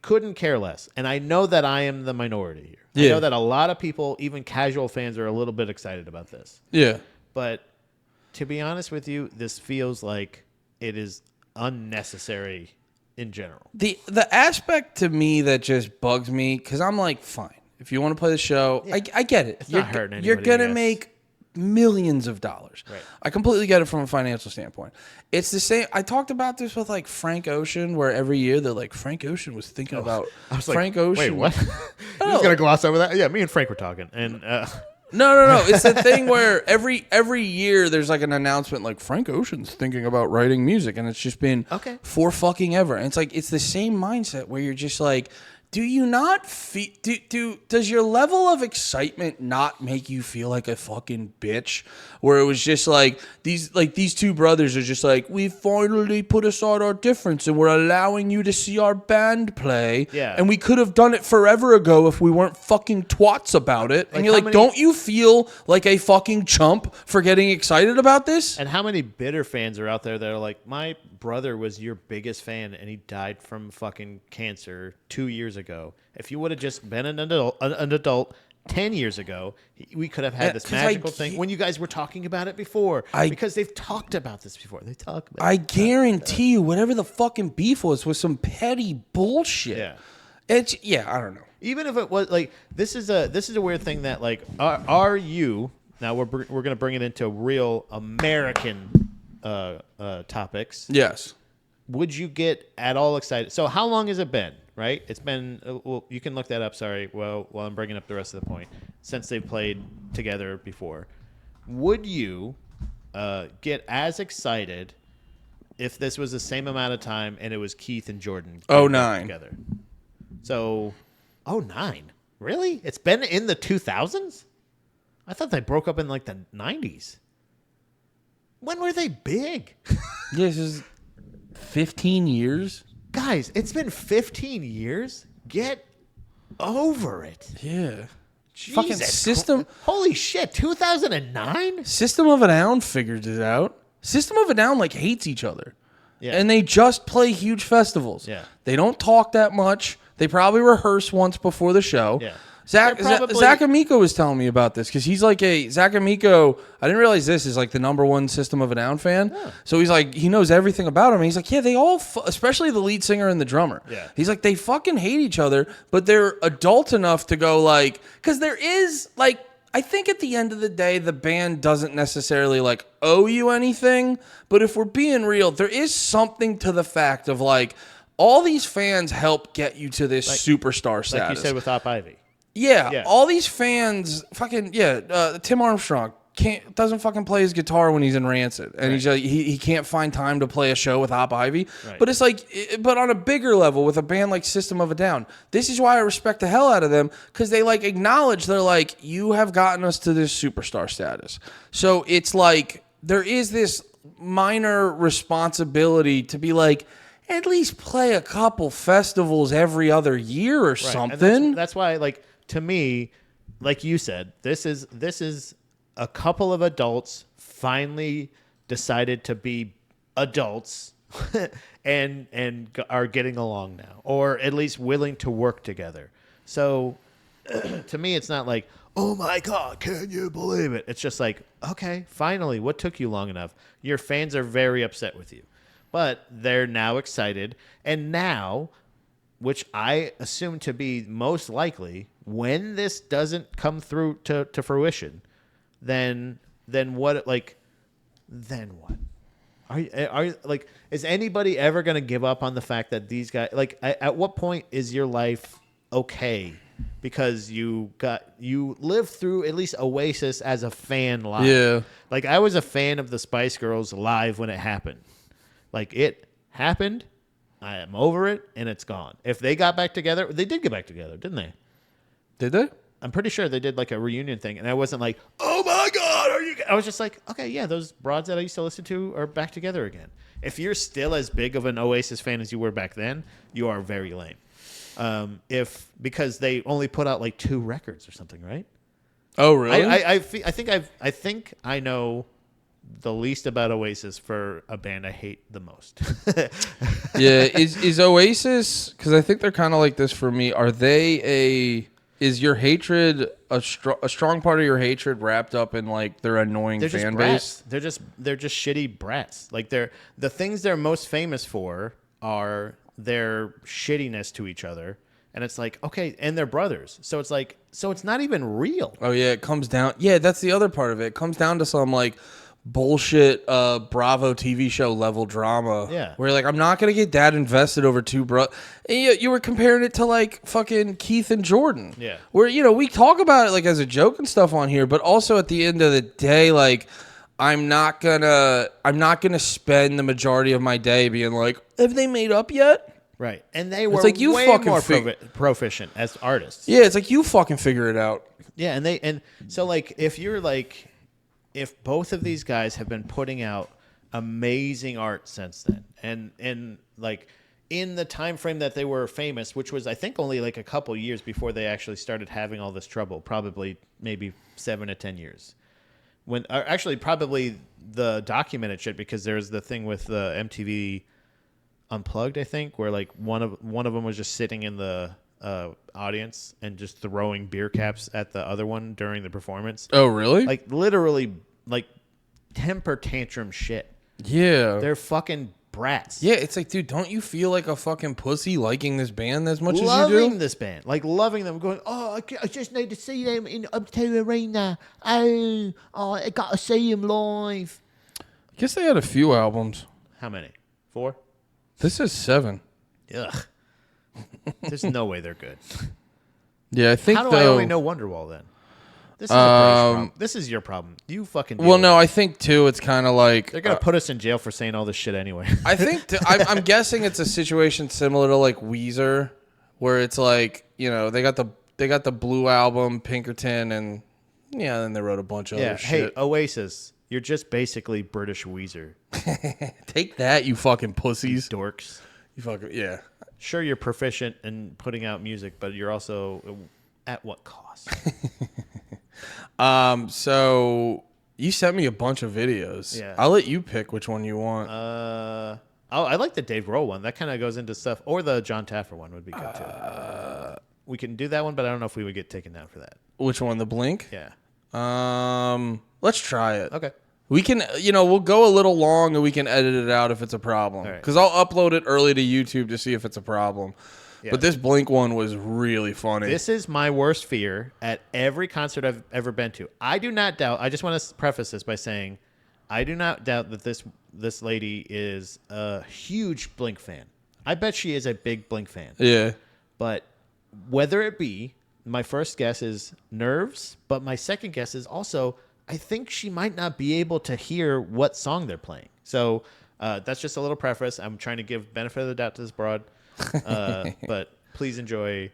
couldn't care less. And I know that I am the minority here. Yeah. I know that a lot of people, even casual fans, are a little bit excited about this. Yeah. But to be honest with you, this feels like it is unnecessary in general. The aspect to me that just bugs me, because I'm like, fine, if you want to play the show, I get it. not hurting You're anybody, gonna I guess. make millions of dollars. Right. I completely get it from a financial standpoint. It's the same. I talked about this with like Frank Ocean, where every year they're like, Frank Ocean was thinking about I was Frank like, Ocean. wait, what? You just gonna gloss over that? Yeah, me and Frank were talking, and No. It's the thing where every year there's like an announcement like Frank Ocean's thinking about writing music, and it's just been Okay. for fucking ever. And it's like it's the same mindset where you're just like, do you not feel? Does your level of excitement not make you feel like a fucking bitch? Where it was just like these two brothers are just like, we finally put aside our difference and we're allowing you to see our band play. Yeah. And we could have done it forever ago if we weren't fucking twats about it. And Like, you're how like, many- don't you feel like a fucking chump for getting excited about this? and how many bitter fans are out there that are like, my brother was your biggest fan and he died from fucking cancer 2 years ago. If you would have just been an adult 10 years ago, we could have had this 'cause I magical thing when you guys were talking about it before. Because they've talked about this before. They talk about I guarantee you, whatever the fucking beef was some petty bullshit. Yeah. I don't know. Even if it was like, this is a weird thing that like, are you, now we're going to bring it into real American topics. Yes. Would you get at all excited? So how long has it been, right? It's been, well, you can look that up, sorry, while I'm bringing up the rest of the point, since they've played together before. Would you get as excited if this was the same amount of time and it was Keith and Jordan getting back 09. together? So, 09? Really? It's been in the 2000s? I thought they broke up in like the 90s. When were they big? This is 15 years. Guys, it's been 15 years. Get over it. Yeah. Jesus Fucking system. Holy shit, 2009? System of a Down figured it out. System of a Down like hates each other. Yeah. And they just play huge festivals. Yeah. They don't talk that much. They probably rehearse once before the show. Yeah. Zach They're probably- Zach Amico was telling me about this because he's like Zach Amico. I didn't realize this is like the #1 System of a Down fan. Yeah. So he's like, he knows everything about him. And he's like, yeah, they all, especially the lead singer and the drummer. Yeah. He's like, they fucking hate each other, but they're adult enough to go like, because there is like, I think at the end of the day, the band doesn't necessarily like owe you anything. But if we're being real, there is something to the fact of like, all these fans help get you to this superstar status. Like you said with Op Ivy. Yeah, Yeah. all these fans, fucking Tim Armstrong, doesn't fucking play his guitar when he's in Rancid, and he's he can't find time to play a show with Hop Ivy. Right. But it's like, but on a bigger level with a band like System of a Down, this is why I respect the hell out of them, because they like acknowledge, they're like, you have gotten us to this superstar status. So it's like there is this minor responsibility to be like, at least play a couple festivals every other year or Right. something. And that's why, like, to me, like you said, this is a couple of adults finally decided to be adults and are getting along now, or at least willing to work together. So to me, it's not like, oh my God, can you believe it? It's just like, okay, finally, what took you long enough? Your fans are very upset with you, but they're now excited. And now, which I assume to be most likely, when this doesn't come through to fruition, then what? Like, then what? Are you like? Is anybody ever going to give up on the fact that these guys? Like, at what point is your life okay? Because you lived through at least Oasis as a fan live. Yeah. Like, I was a fan of the Spice Girls live when it happened. Like, it happened. I am over it, and it's gone. If they got back together, they did get back together, didn't they? Did they? I'm pretty sure they did like a reunion thing, and I wasn't like, oh my God, are you? I was just like, okay, yeah, those broads that I used to listen to are back together again. If you're still as big of an Oasis fan as you were back then, you are very lame. Because they only put out like 2 records or something, right? Oh, really? I think I know the least about Oasis for a band I hate the most. Yeah, is Oasis, because I think they're kind of like this for me. Are they is your hatred a strong part of your hatred wrapped up in like their annoying They're just fan brats. base? They're just shitty brats. Like, the things they're most famous for are their shittiness to each other. And it's like, okay, and they're brothers. So it's like, it's not even real. Oh yeah, it comes down. Yeah, that's the other part of it. It comes down to some like bullshit Bravo TV show level drama. Yeah. Where like, I'm not gonna get that invested over 2 bro. And you were comparing it to like fucking Keith and Jordan. Yeah. Where we talk about it like as a joke and stuff on here, but also at the end of the day, like, I'm not gonna spend the majority of my day being like, have they made up yet? Right. And they were like, you way fucking more proficient as artists. Yeah, it's like, you fucking figure it out. Yeah, and so like, if both of these guys have been putting out amazing art since then, and like in the time frame that they were famous, which was I think only like a couple years before they actually started having all this trouble, probably maybe 7 to 10 years. When actually probably the documented shit, because there's the thing with the MTV Unplugged, I think, where like one of them was just sitting in the audience and just throwing beer caps at the other one during the performance. Oh, really? Like, literally, like, temper tantrum shit. Yeah. They're fucking brats. Yeah, it's like, dude, don't you feel like a fucking pussy liking this band as much as you Loving do? this band. Like, loving them. Going, I just need to see them in Uptown Arena. Oh, I got to see them live. I guess they had a few albums. How many? 4? This is 7. Ugh. There's no way they're good. Yeah, I think How do I only know Wonderwall then? This is a British problem. This is your problem. You fucking deal Well, with no, it. I think, too, it's kind of like... They're going to put us in jail for saying all this shit anyway. I think... I'm guessing it's a situation similar to, like, Weezer, where it's like, they got the Blue Album, Pinkerton, and, yeah, then they wrote a bunch of other shit. Hey, Oasis, you're just basically British Weezer. Take that, you fucking pussies. Dorks. You fucking... Yeah. Sure, you're proficient in putting out music, but you're also... At what cost? So you sent me a bunch of videos. Yeah. I'll let you pick which one you want. I like the Dave Grohl one. That kind of goes into stuff. Or the John Taffer one would be good, too. We can do that one, but I don't know if we would get taken down for that. Which one? The Blink? Yeah. Let's try it. Okay. We can, we'll go a little long and we can edit it out if it's a problem. All right. Because I'll upload it early to YouTube to see if it's a problem. Yeah. But this Blink one was really funny. This is my worst fear at every concert I've ever been to. I do not doubt. I just want to preface this by saying, I do not doubt that this lady is a huge Blink fan. I bet she is a big Blink fan. Yeah. But whether it be, my first guess is nerves, but my second guess is also I think she might not be able to hear what song they're playing. So that's just a little preface. I'm trying to give benefit of the doubt to this broad. But please enjoy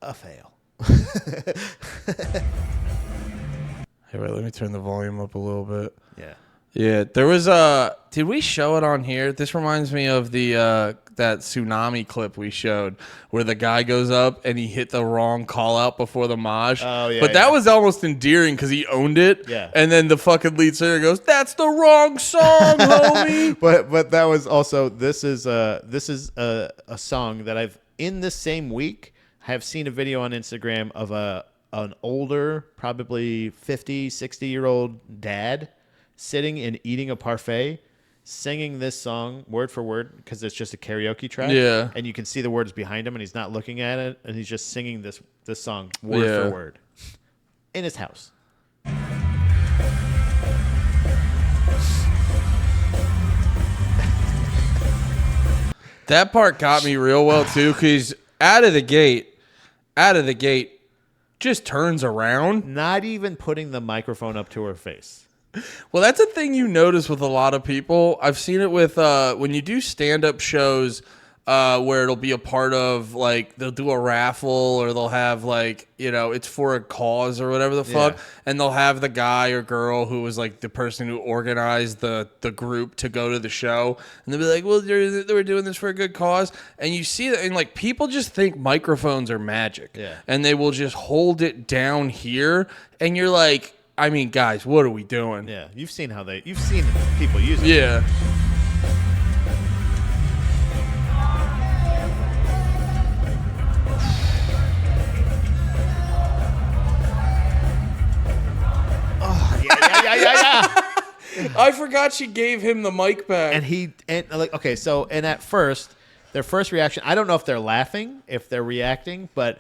a fail. Hey, wait, let me turn the volume up a little bit. Yeah. Yeah, there was did we show it on here? This reminds me of the that tsunami clip we showed where the guy goes up and he hit the wrong call out before the mosh. Oh, yeah, but that was almost endearing because he owned it. Yeah. And then the fucking lead singer goes, "That's the wrong song, homie." But that was also this is a song that I've in this same week have seen a video on Instagram of an older, probably 50, 60-year-old dad sitting and eating a parfait, singing this song word for word because it's just a karaoke track. Yeah. And you can see the words behind him and he's not looking at it and he's just singing this song word for word in his house. That part got me real well too because out of the gate, just turns around. Not even putting the microphone up to her face. Well, that's a thing you notice with a lot of people. I've seen it with when you do stand-up shows where it'll be a part of, like, they'll do a raffle or they'll have, like, you know, it's for a cause or whatever the fuck. Yeah. And they'll have the guy or girl who was, like, the person who organized the group to go to the show. And they'll be like, well, they were doing this for a good cause. And you see that, and, like, people just think microphones are magic. Yeah. And they will just hold it down here. And you're like, I mean, guys, what are we doing? Yeah, you've seen people use it. Yeah. Yeah. I forgot she gave him the mic back. And at first, their first reaction, I don't know if they're laughing, if they're reacting, but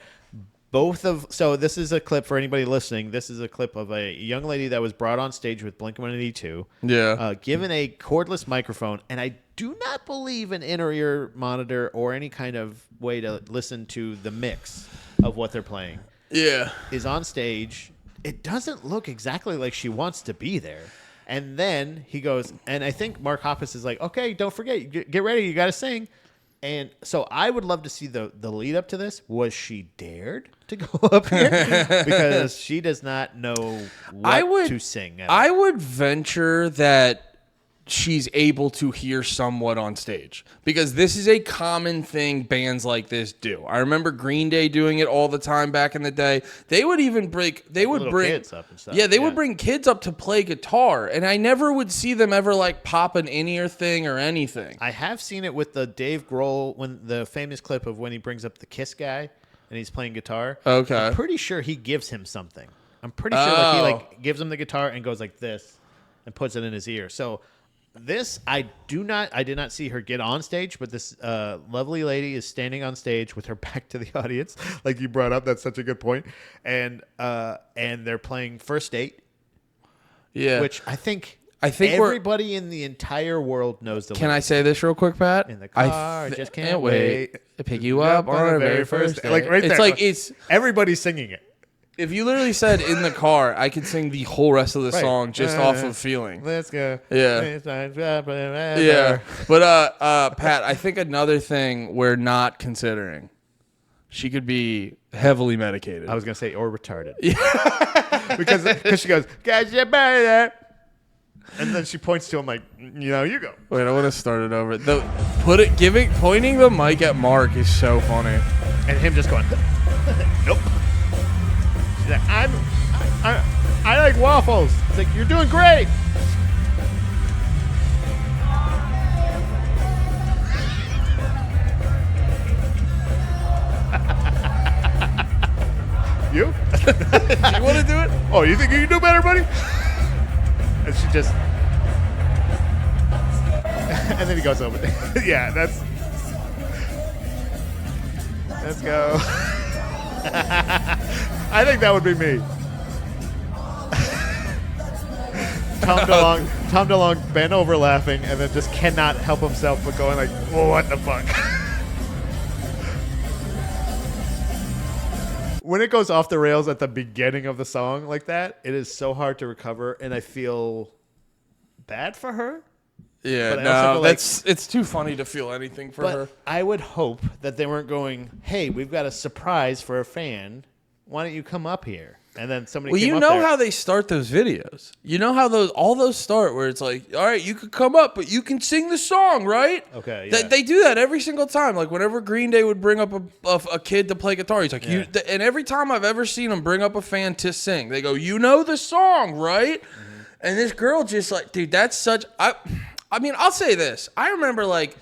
so this is a clip for anybody listening. This is a clip of a young lady that was brought on stage with Blink-182. Yeah. Given a cordless microphone, and I do not believe an inner ear monitor or any kind of way to listen to the mix of what they're playing. Yeah. Is on stage. It doesn't look exactly like she wants to be there. And then he goes, and I think Mark Hoppus is like, okay, don't forget, get ready, you got to sing. And so I would love to see the lead up to this. Was she dared to go up here? Because she does not know what to sing. I would venture that she's able to hear somewhat on stage because this is a common thing bands like this do. I remember Green Day doing it all the time back in the day. They would even bring kids up and stuff. Yeah, they would bring kids up to play guitar, and I never would see them ever like pop an in-ear thing or anything. I have seen it with the Dave Grohl when the famous clip of when he brings up the Kiss guy and he's playing guitar. Okay. I'm pretty sure he gives him something. I'm pretty sure he gives him the guitar and goes like this and puts it in his ear. So this, I did not see her get on stage, but this lovely lady is standing on stage with her back to the audience, like you brought up. That's such a good point. And they're playing First Date, which I think everybody in the entire world knows the. Can I say this real quick, Pat? In the car, I just can't wait to pick you up on our very first day. Like right it's there, like it's everybody's singing it. If you literally said in the car, I could sing the whole rest of the song just off of feeling. Let's go. Yeah. Yeah. But Pat, I think another thing we're not considering, she could be heavily medicated. I was gonna say or retarded. Yeah. because she goes, guys, you better there. And then she points to him like, you go. Wait, I want to start it over. Pointing the mic at Mark is so funny. And him just going, nope. She's like, I like waffles. It's like, you're doing great. You? You want to do it? Oh, you think you can do better, buddy? And she just... and then he goes over. Yeah, let's go. I think that would be me. Tom DeLonge bent over laughing and then just cannot help himself but going like, well, what the fuck? when it goes off the rails at the beginning of the song like that, it is so hard to recover, and I feel bad for her. Yeah, But I also no, feel it's too funny to feel anything for her. But I would hope that they weren't going, hey, we've got a surprise for a fan. Why don't you come up here? And then somebody Well, came you up know there. how they start those videos. You know how all those start where it's like, all right, you could come up, but you can sing the song, right? Okay, They, yeah. they do that every single time. Like whenever Green Day would bring up a kid to play guitar, he's like, and every time I've ever seen them bring up a fan to sing, they go, you know the song, right? Mm-hmm. And this girl just like, dude, that's such. I mean, I'll say this. I remember like.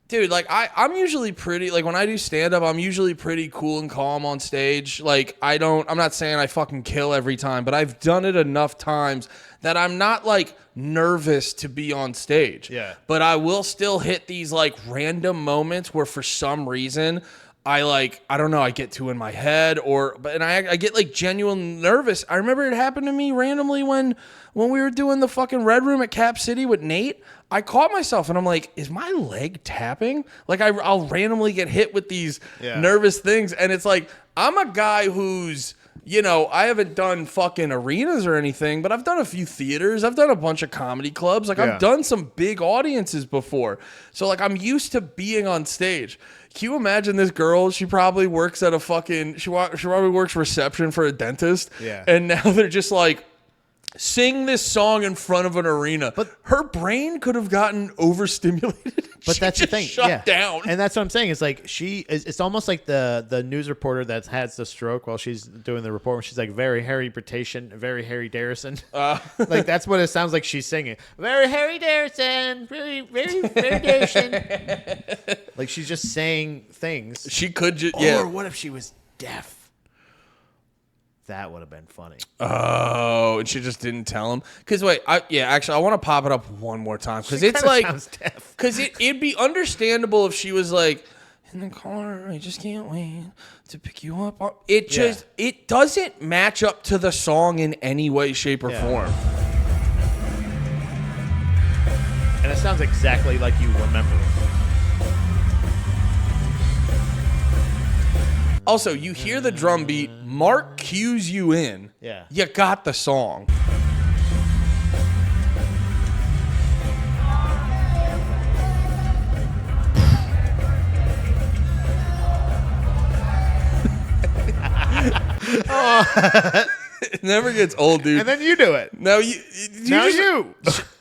Dude, like I'm usually pretty like when I do stand up, I'm usually pretty cool and calm on stage. Like I'm not saying I fucking kill every time, but I've done it enough times that I'm not like nervous to be on stage. Yeah. But I will still hit these like random moments where for some reason I don't know, I get too in my head and I get like genuine nervous. I remember it happened to me randomly when we were doing the fucking Red Room at Cap City with Nate. I caught myself and I'm like, is my leg tapping? Like I'll randomly get hit with these nervous things. And it's like, I'm a guy who's, I haven't done fucking arenas or anything, but I've done a few theaters. I've done a bunch of comedy clubs. Like I've done some big audiences before. So like I'm used to being on stage. Can you imagine this girl? She probably works at she probably works reception for a dentist. Yeah. And now they're just like, sing this song in front of an arena. But her brain could have gotten overstimulated. But that's the thing. Shut down. And that's what I'm saying. It's like it's almost like the news reporter that has the stroke while she's doing the report. She's like, very Harry Britation, very Harry Darrison. Like that's what it sounds like she's singing. Very Harry Darrison, very Darrison. Like she's just saying things. She could just, Or what if she was deaf? That would have been funny. Oh, and she just didn't tell him. Because actually, I want to pop it up one more time because it's like, because it'd be understandable if she was like in the car. I just can't wait to pick you up. It doesn't match up to the song in any way, shape, or form. And it sounds exactly like you remember it. Also, you hear the drum beat. Mark cues you in. Yeah. You got the song. It never gets old, dude. And then you do it. No,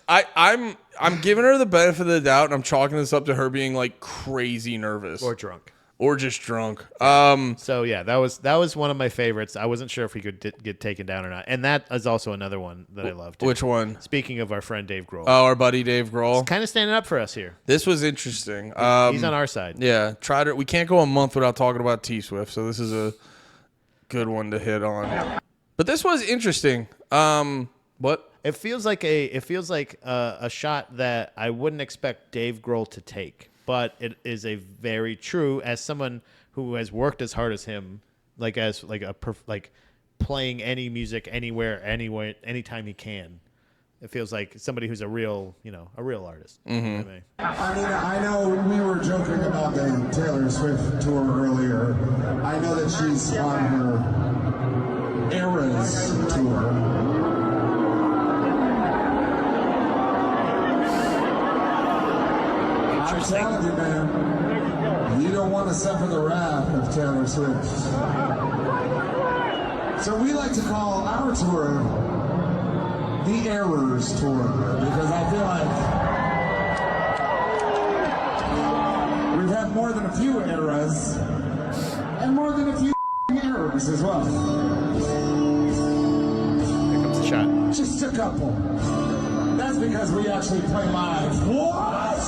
I'm giving her the benefit of the doubt, and I'm chalking this up to her being like crazy nervous Or drunk. or just drunk. So yeah, that was one of my favorites. I wasn't sure if he could get taken down or not, and that is also another one that I loved. Which one? Speaking of our friend Dave Grohl, Oh, our buddy Dave Grohl. kind of standing up for us here. This was interesting. He's on our side. Yeah, we can't go a month without talking about T Swift, so this is a good one to hit on. But this was interesting. What? It feels like a shot that I wouldn't expect Dave Grohl to take, but it is a very true, as someone who has worked as hard as him, like playing any music anywhere, anytime he can. It feels like somebody who's a real artist. Mm-hmm. You know what I mean? I mean, I know we were joking about the Taylor Swift tour earlier. I know that she's on her Eras tour. I'm telling you, man, you don't want to suffer the wrath of Taylor Swift. So we like to call our tour the Errors Tour, because I feel like we've had more than a few eras, and more than a few errors as well. Here comes the shot. Just a couple. That's because we actually play live. What?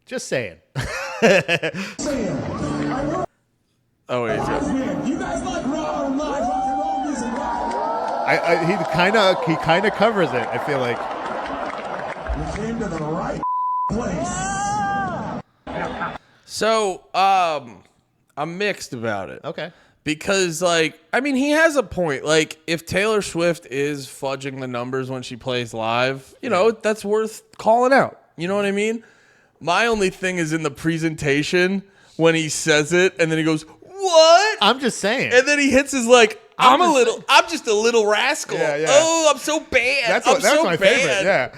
Just saying. Oh wait. You guys like raw live rock and roll music, right? He kind of covers it. I feel like You came to the right place. So, I'm mixed about it. okay. Because, like, I mean, he has a point. Like, if Taylor Swift is fudging the numbers when she plays live, you know, that's worth calling out. You know what I mean? My only thing is in the presentation when he says it and then he goes, what? I'm just saying. And then he hits his, like, I'm just a little rascal. Yeah, yeah. Oh, I'm so bad. That's my favorite. Yeah.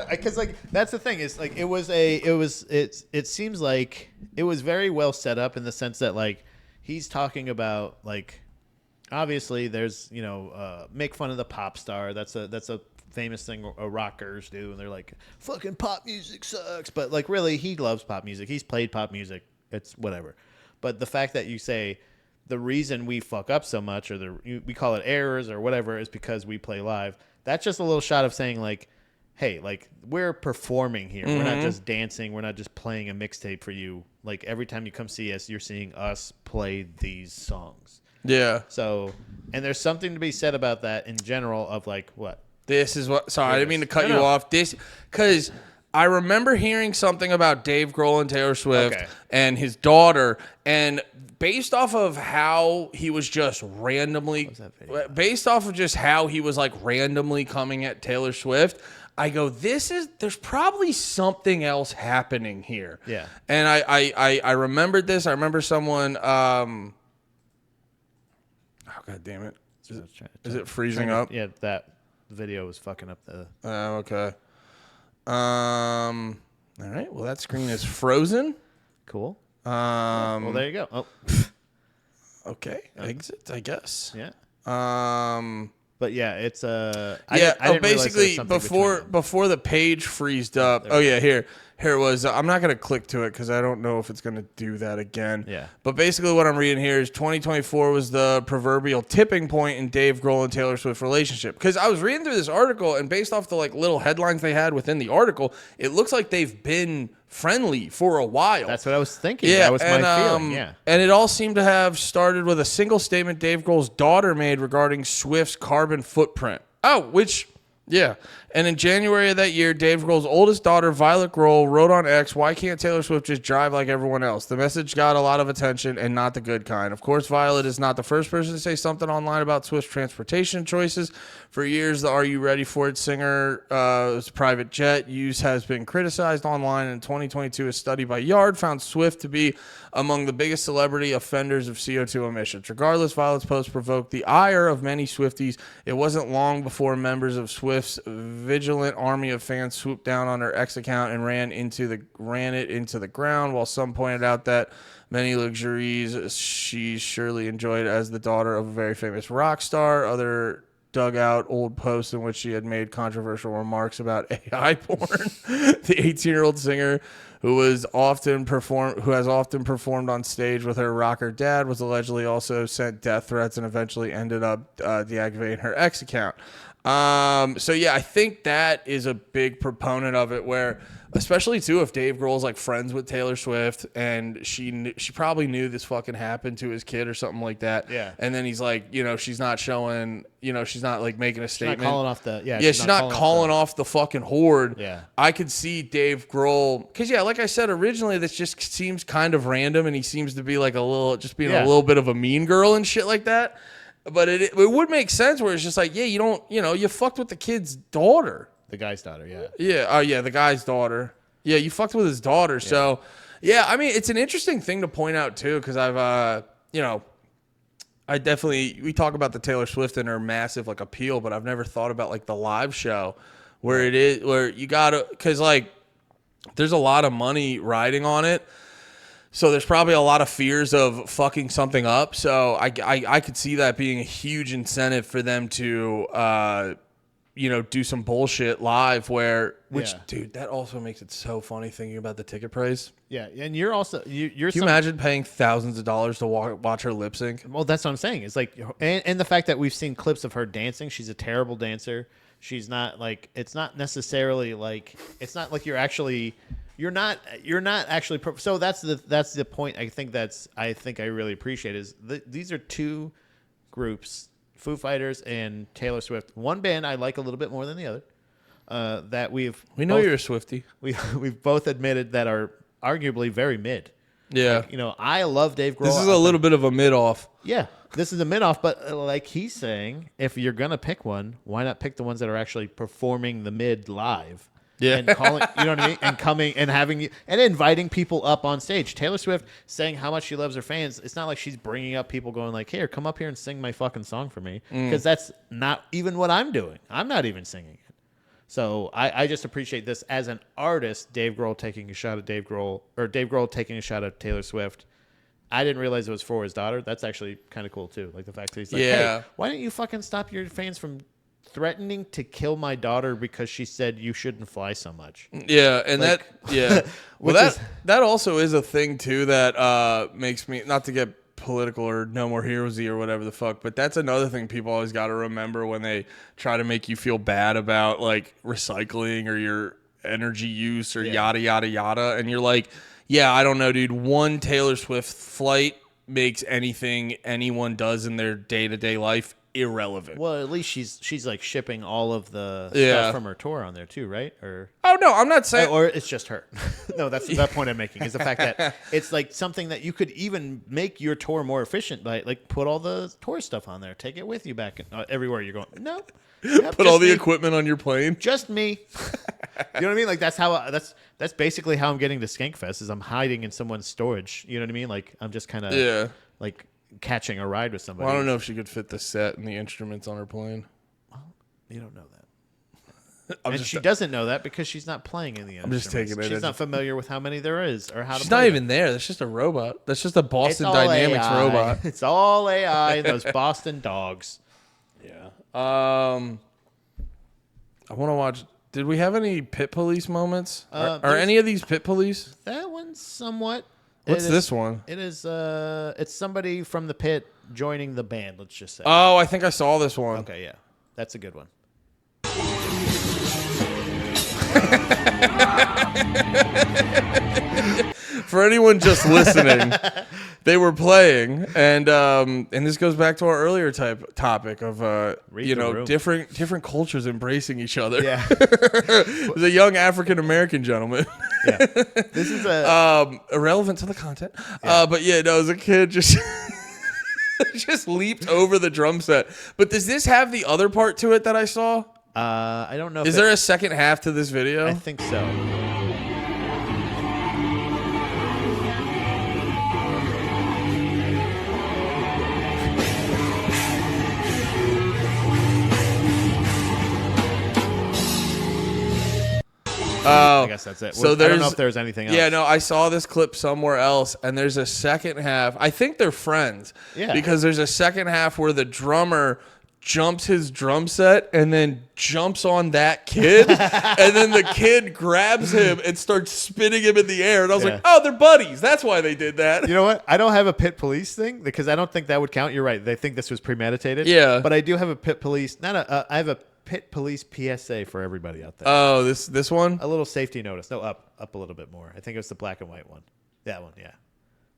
Because like that's the thing is like it seems like it was very well set up in the sense that like he's talking about like obviously there's make fun of the pop star. That's a famous thing rockers do, and they're like fucking pop music sucks. But like really he loves pop music. He's played pop music. It's whatever. But the fact that you say the reason we fuck up so much or we call it errors or whatever is because we play live. That's just a little shot of saying like, hey, like we're performing here. We're not just dancing. We're not just playing a mixtape for you. Like every time you come see us, you're seeing us play these songs. Yeah. So, and there's something to be said about that in general of like what? This is what, sorry, I didn't mean to cut you off. Because I remember hearing something about Dave Grohl and Taylor Swift and his daughter, and based off of how he was just randomly, based off of just how he was like randomly coming at Taylor Swift, I go, there's probably something else happening here. Yeah. And I remembered this. I remember someone, oh, God damn it. Is it freezing up? Yeah, that video was fucking up the. Okay. All right. Well, that screen is frozen. Cool. Well, there you go. Oh. Okay. Exit, I guess. Yeah. But yeah, it's basically before the page freezed up. Oh yeah, here it was. I'm not gonna click to it because I don't know if it's gonna do that again. Yeah. But basically, what I'm reading here is 2024 was the proverbial tipping point in Dave Grohl and Taylor Swift relationship. Because I was reading through this article, and based off the like little headlines they had within the article, it looks like they've been friendly for a while. That's what I was thinking. Yeah, that was my feeling. Yeah. And it all seemed to have started with a single statement Dave Grohl's daughter made regarding Swift's carbon footprint. Yeah. And in January of that year, Dave Grohl's oldest daughter, Violet Grohl, wrote on X, "Why can't Taylor Swift just drive like everyone else?" The message got a lot of attention, and not the good kind. Of course, Violet is not the first person to say something online about Swift's transportation choices. For years, the Are You Ready For It singer's private jet use has been criticized online. In 2022, a study by Yard found Swift to be among the biggest celebrity offenders of CO2 emissions. Regardless, Violet's post provoked the ire of many Swifties. It wasn't long before members of Swift's vigilant army of fans swooped down on her X account and ran it into the ground, while some pointed out that many luxuries she surely enjoyed as the daughter of a very famous rock star. Other dug out old posts in which she had made controversial remarks about AI porn. The 18-year-old singer who has often performed on stage with her rocker dad was allegedly also sent death threats and eventually ended up deactivating her X account. So yeah, I think that is a big proponent of it, where especially too if Dave Grohl's like friends with Taylor Swift and she probably knew this fucking happened to his kid or something like that. Yeah. And then he's like, she's not showing, she's not like making a statement. She's not calling off the she's not calling off the fucking horde. Yeah. I could see Dave Grohl because like I said originally, this just seems kind of random, and he seems to be like a little bit of a mean girl and shit like that. But it would make sense where it's just like, you fucked with the kid's daughter. The guy's daughter, yeah. Yeah, oh yeah, the guy's daughter. Yeah, you fucked with his daughter. Yeah. So, yeah, I mean, it's an interesting thing to point out too, because I've, we talk about the Taylor Swift and her massive like appeal, but I've never thought about like the live show where it is, where you gotta, because like there's a lot of money riding on it. So there's probably a lot of fears of fucking something up. So I could see that being a huge incentive for them to, do some bullshit live dude, that also makes it so funny thinking about the ticket price. Yeah. And you're also, Can you imagine paying thousands of dollars to watch her lip sync? Well, that's what I'm saying. It's like, and the fact that we've seen clips of her dancing, she's a terrible dancer. She's not like, it's not necessarily like, it's not like you're not actually. So that's the point. I think I really appreciate is these are two groups, Foo Fighters and Taylor Swift. One band I like a little bit more than the other. That we know you're a Swiftie. We've both admitted that are arguably very mid. Yeah. Like, I love Dave Grohl. This is a little bit of a mid off. Yeah. this is a mid-off, but like he's saying, if you're going to pick one, why not pick the ones that are actually performing the mid live? Yeah. And calling, you know what I mean? And coming and having you and inviting people up on stage. Taylor Swift saying how much she loves her fans. It's not like she's bringing up people going like, "Here, come up here and sing my fucking song for me," because that's not even what I'm doing. I'm not even singing it. So I just appreciate this as an artist. Dave Grohl taking a shot at Dave Grohl taking a shot at Taylor Swift. I didn't realize it was for his daughter. That's actually kind of cool too. Like the fact that he's like, "Hey, why don't you fucking stop your fans from threatening to kill my daughter because she said you shouldn't fly so much." Yeah, and like, well, that also is a thing too that makes me, not to get political or no more heroesy or whatever the fuck, but that's another thing people always got to remember when they try to make you feel bad about like recycling or your energy use or yada yada yada, and you're like, yeah, I don't know, dude. One Taylor Swift flight makes anything anyone does in their day-to-day life irrelevant. Well, at least she's like shipping all of the stuff from her tour on there too, right? Or no, I'm not saying, or it's just her. No, that's the point I'm making is the fact that it's like something that you could even make your tour more efficient by like put all the tour stuff on there, take it with you back everywhere you're going. Nope. Put all the equipment on your plane. Just me. You know what I mean? Like that's how that's basically how I'm getting to Skankfest is I'm hiding in someone's storage. You know what I mean? Like I'm just kind of like catching a ride with somebody. Well, I don't know if she could fit the set and the instruments on her plane. Well, you don't know that. And she doesn't know that because she's not playing in the instruments. I'm just taking it. She's not familiar with how many there is or how to She's play not them. even there. That's just a robot. That's just a Boston It's all Dynamics AI. robot. It's all AI, those Boston dogs. Yeah. I want to watch. Did we have any Pit Police moments? Are any of these Pit Police? That one's somewhat. What's this one? It is. It's somebody from the pit joining the band. Let's just say. Oh, I think I saw this one. Okay, yeah, that's a good one. For anyone just listening, they were playing, and this goes back to our earlier topic of different cultures embracing each other. Yeah, it was a young African American gentleman. Yeah, this is irrelevant to the content. Yeah. But yeah, no, as a kid, just just leaped over the drum set. But does this have the other part to it that I saw? I don't know. Is there a second half to this video? I think so. I guess that's it. So I don't know if there's anything else. Yeah, no, I saw this clip somewhere else, and there's a second half. I think they're friends. Yeah. Because there's a second half where the drummer jumps his drum set and then jumps on that kid, and then the kid grabs him and starts spinning him in the air. And I was like, oh, they're buddies. That's why they did that. You know what? I don't have a Pit Police thing because I don't think that would count. You're right. They think this was premeditated. Yeah. But I do have a Pit Police. I have a Pit Police PSA for everybody out there. Oh, this one? A little safety notice. No, up a little bit more. I think it was the black and white one. That one, yeah.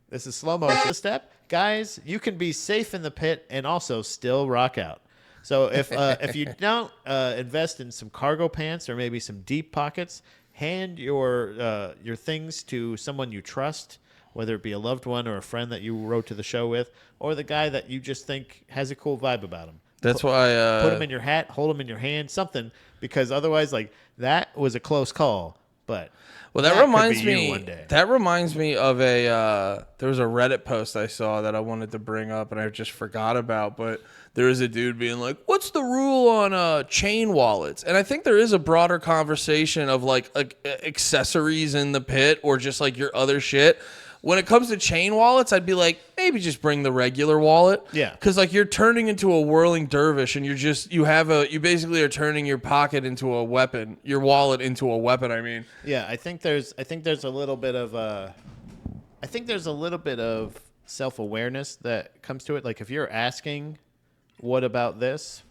This is slow motion. Step, guys. You can be safe in the pit and also still rock out. So if you don't invest in some cargo pants or maybe some deep pockets, hand your things to someone you trust, whether it be a loved one or a friend that you rode to the show with, or the guy that you just think has a cool vibe about him. That's why put them in your hat, hold them in your hand, something, because otherwise, like that was a close call. But that reminds me. One day. That reminds me of there was a Reddit post I saw that I wanted to bring up and I just forgot about. But there was a dude being like, "What's the rule on chain wallets?" And I think there is a broader conversation of like accessories in the pit or just like your other shit. When it comes to chain wallets, I'd be like, maybe just bring the regular wallet. Yeah. Because like you're turning into a whirling dervish, and you basically are turning your pocket into a weapon, your wallet into a weapon. I mean. Yeah, I think there's a little bit of self-awareness that comes to it. Like if you're asking, what about this?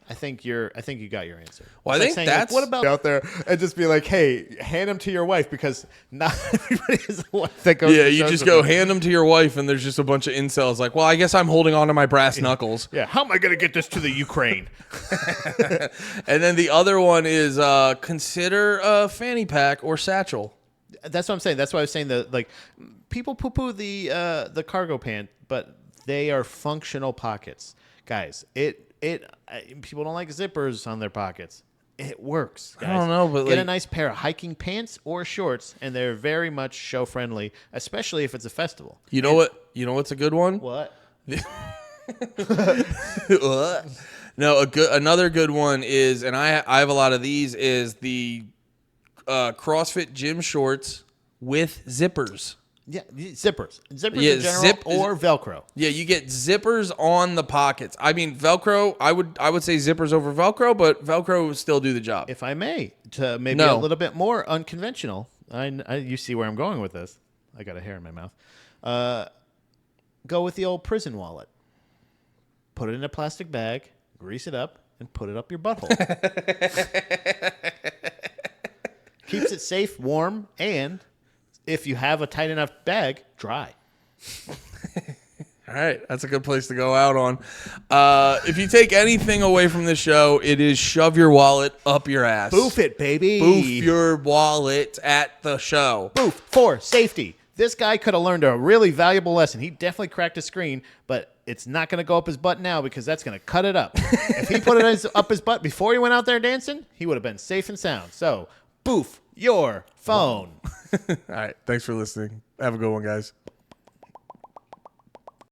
I think you got your answer. Well, I think that's what about out there, and just be like, hey, hand them to your wife because not everybody has a wife that goes. Yeah, you just go hand them to your wife, and there's just a bunch of incels like, well, I guess I'm holding on to my brass knuckles. Yeah, how am I gonna get this to the Ukraine? And then the other one is consider a fanny pack or satchel. That's what I'm saying. That's why I was saying that like people poo-poo the cargo pant, but They are functional pockets, guys. People don't like zippers on their pockets. It works, guys. I don't know, but get a like- nice pair of hiking pants or shorts, and they're very much show friendly, especially if it's a festival. You know what? You know what's a good one? What? No, another good one is, and I have a lot of these, is the CrossFit gym shorts with zippers. Yeah, zippers. Zippers Yeah, in general, or Velcro. Yeah, you get zippers on the pockets. I mean, Velcro, I would say zippers over Velcro, but Velcro would still do the job. If I may, to maybe No. a little bit more unconventional. You see where I'm going with this. I got a hair in my mouth. Go with the old prison wallet. Put it in a plastic bag, grease it up, and put it up your butthole. Keeps it safe, warm, and if you have a tight enough bag, dry. All right, that's a good place to go out on. If you take anything away from this show, it is shove your wallet up your ass. Boof it, baby. Boof your wallet at the show. Boof for safety. This guy could have learned a really valuable lesson. He definitely cracked a screen, but it's not going to go up his butt now because that's going to cut it up. If he put it up his butt before he went out there dancing, he would have been safe and sound. So, boof your phone. All right, thanks for listening. Have a good one, guys.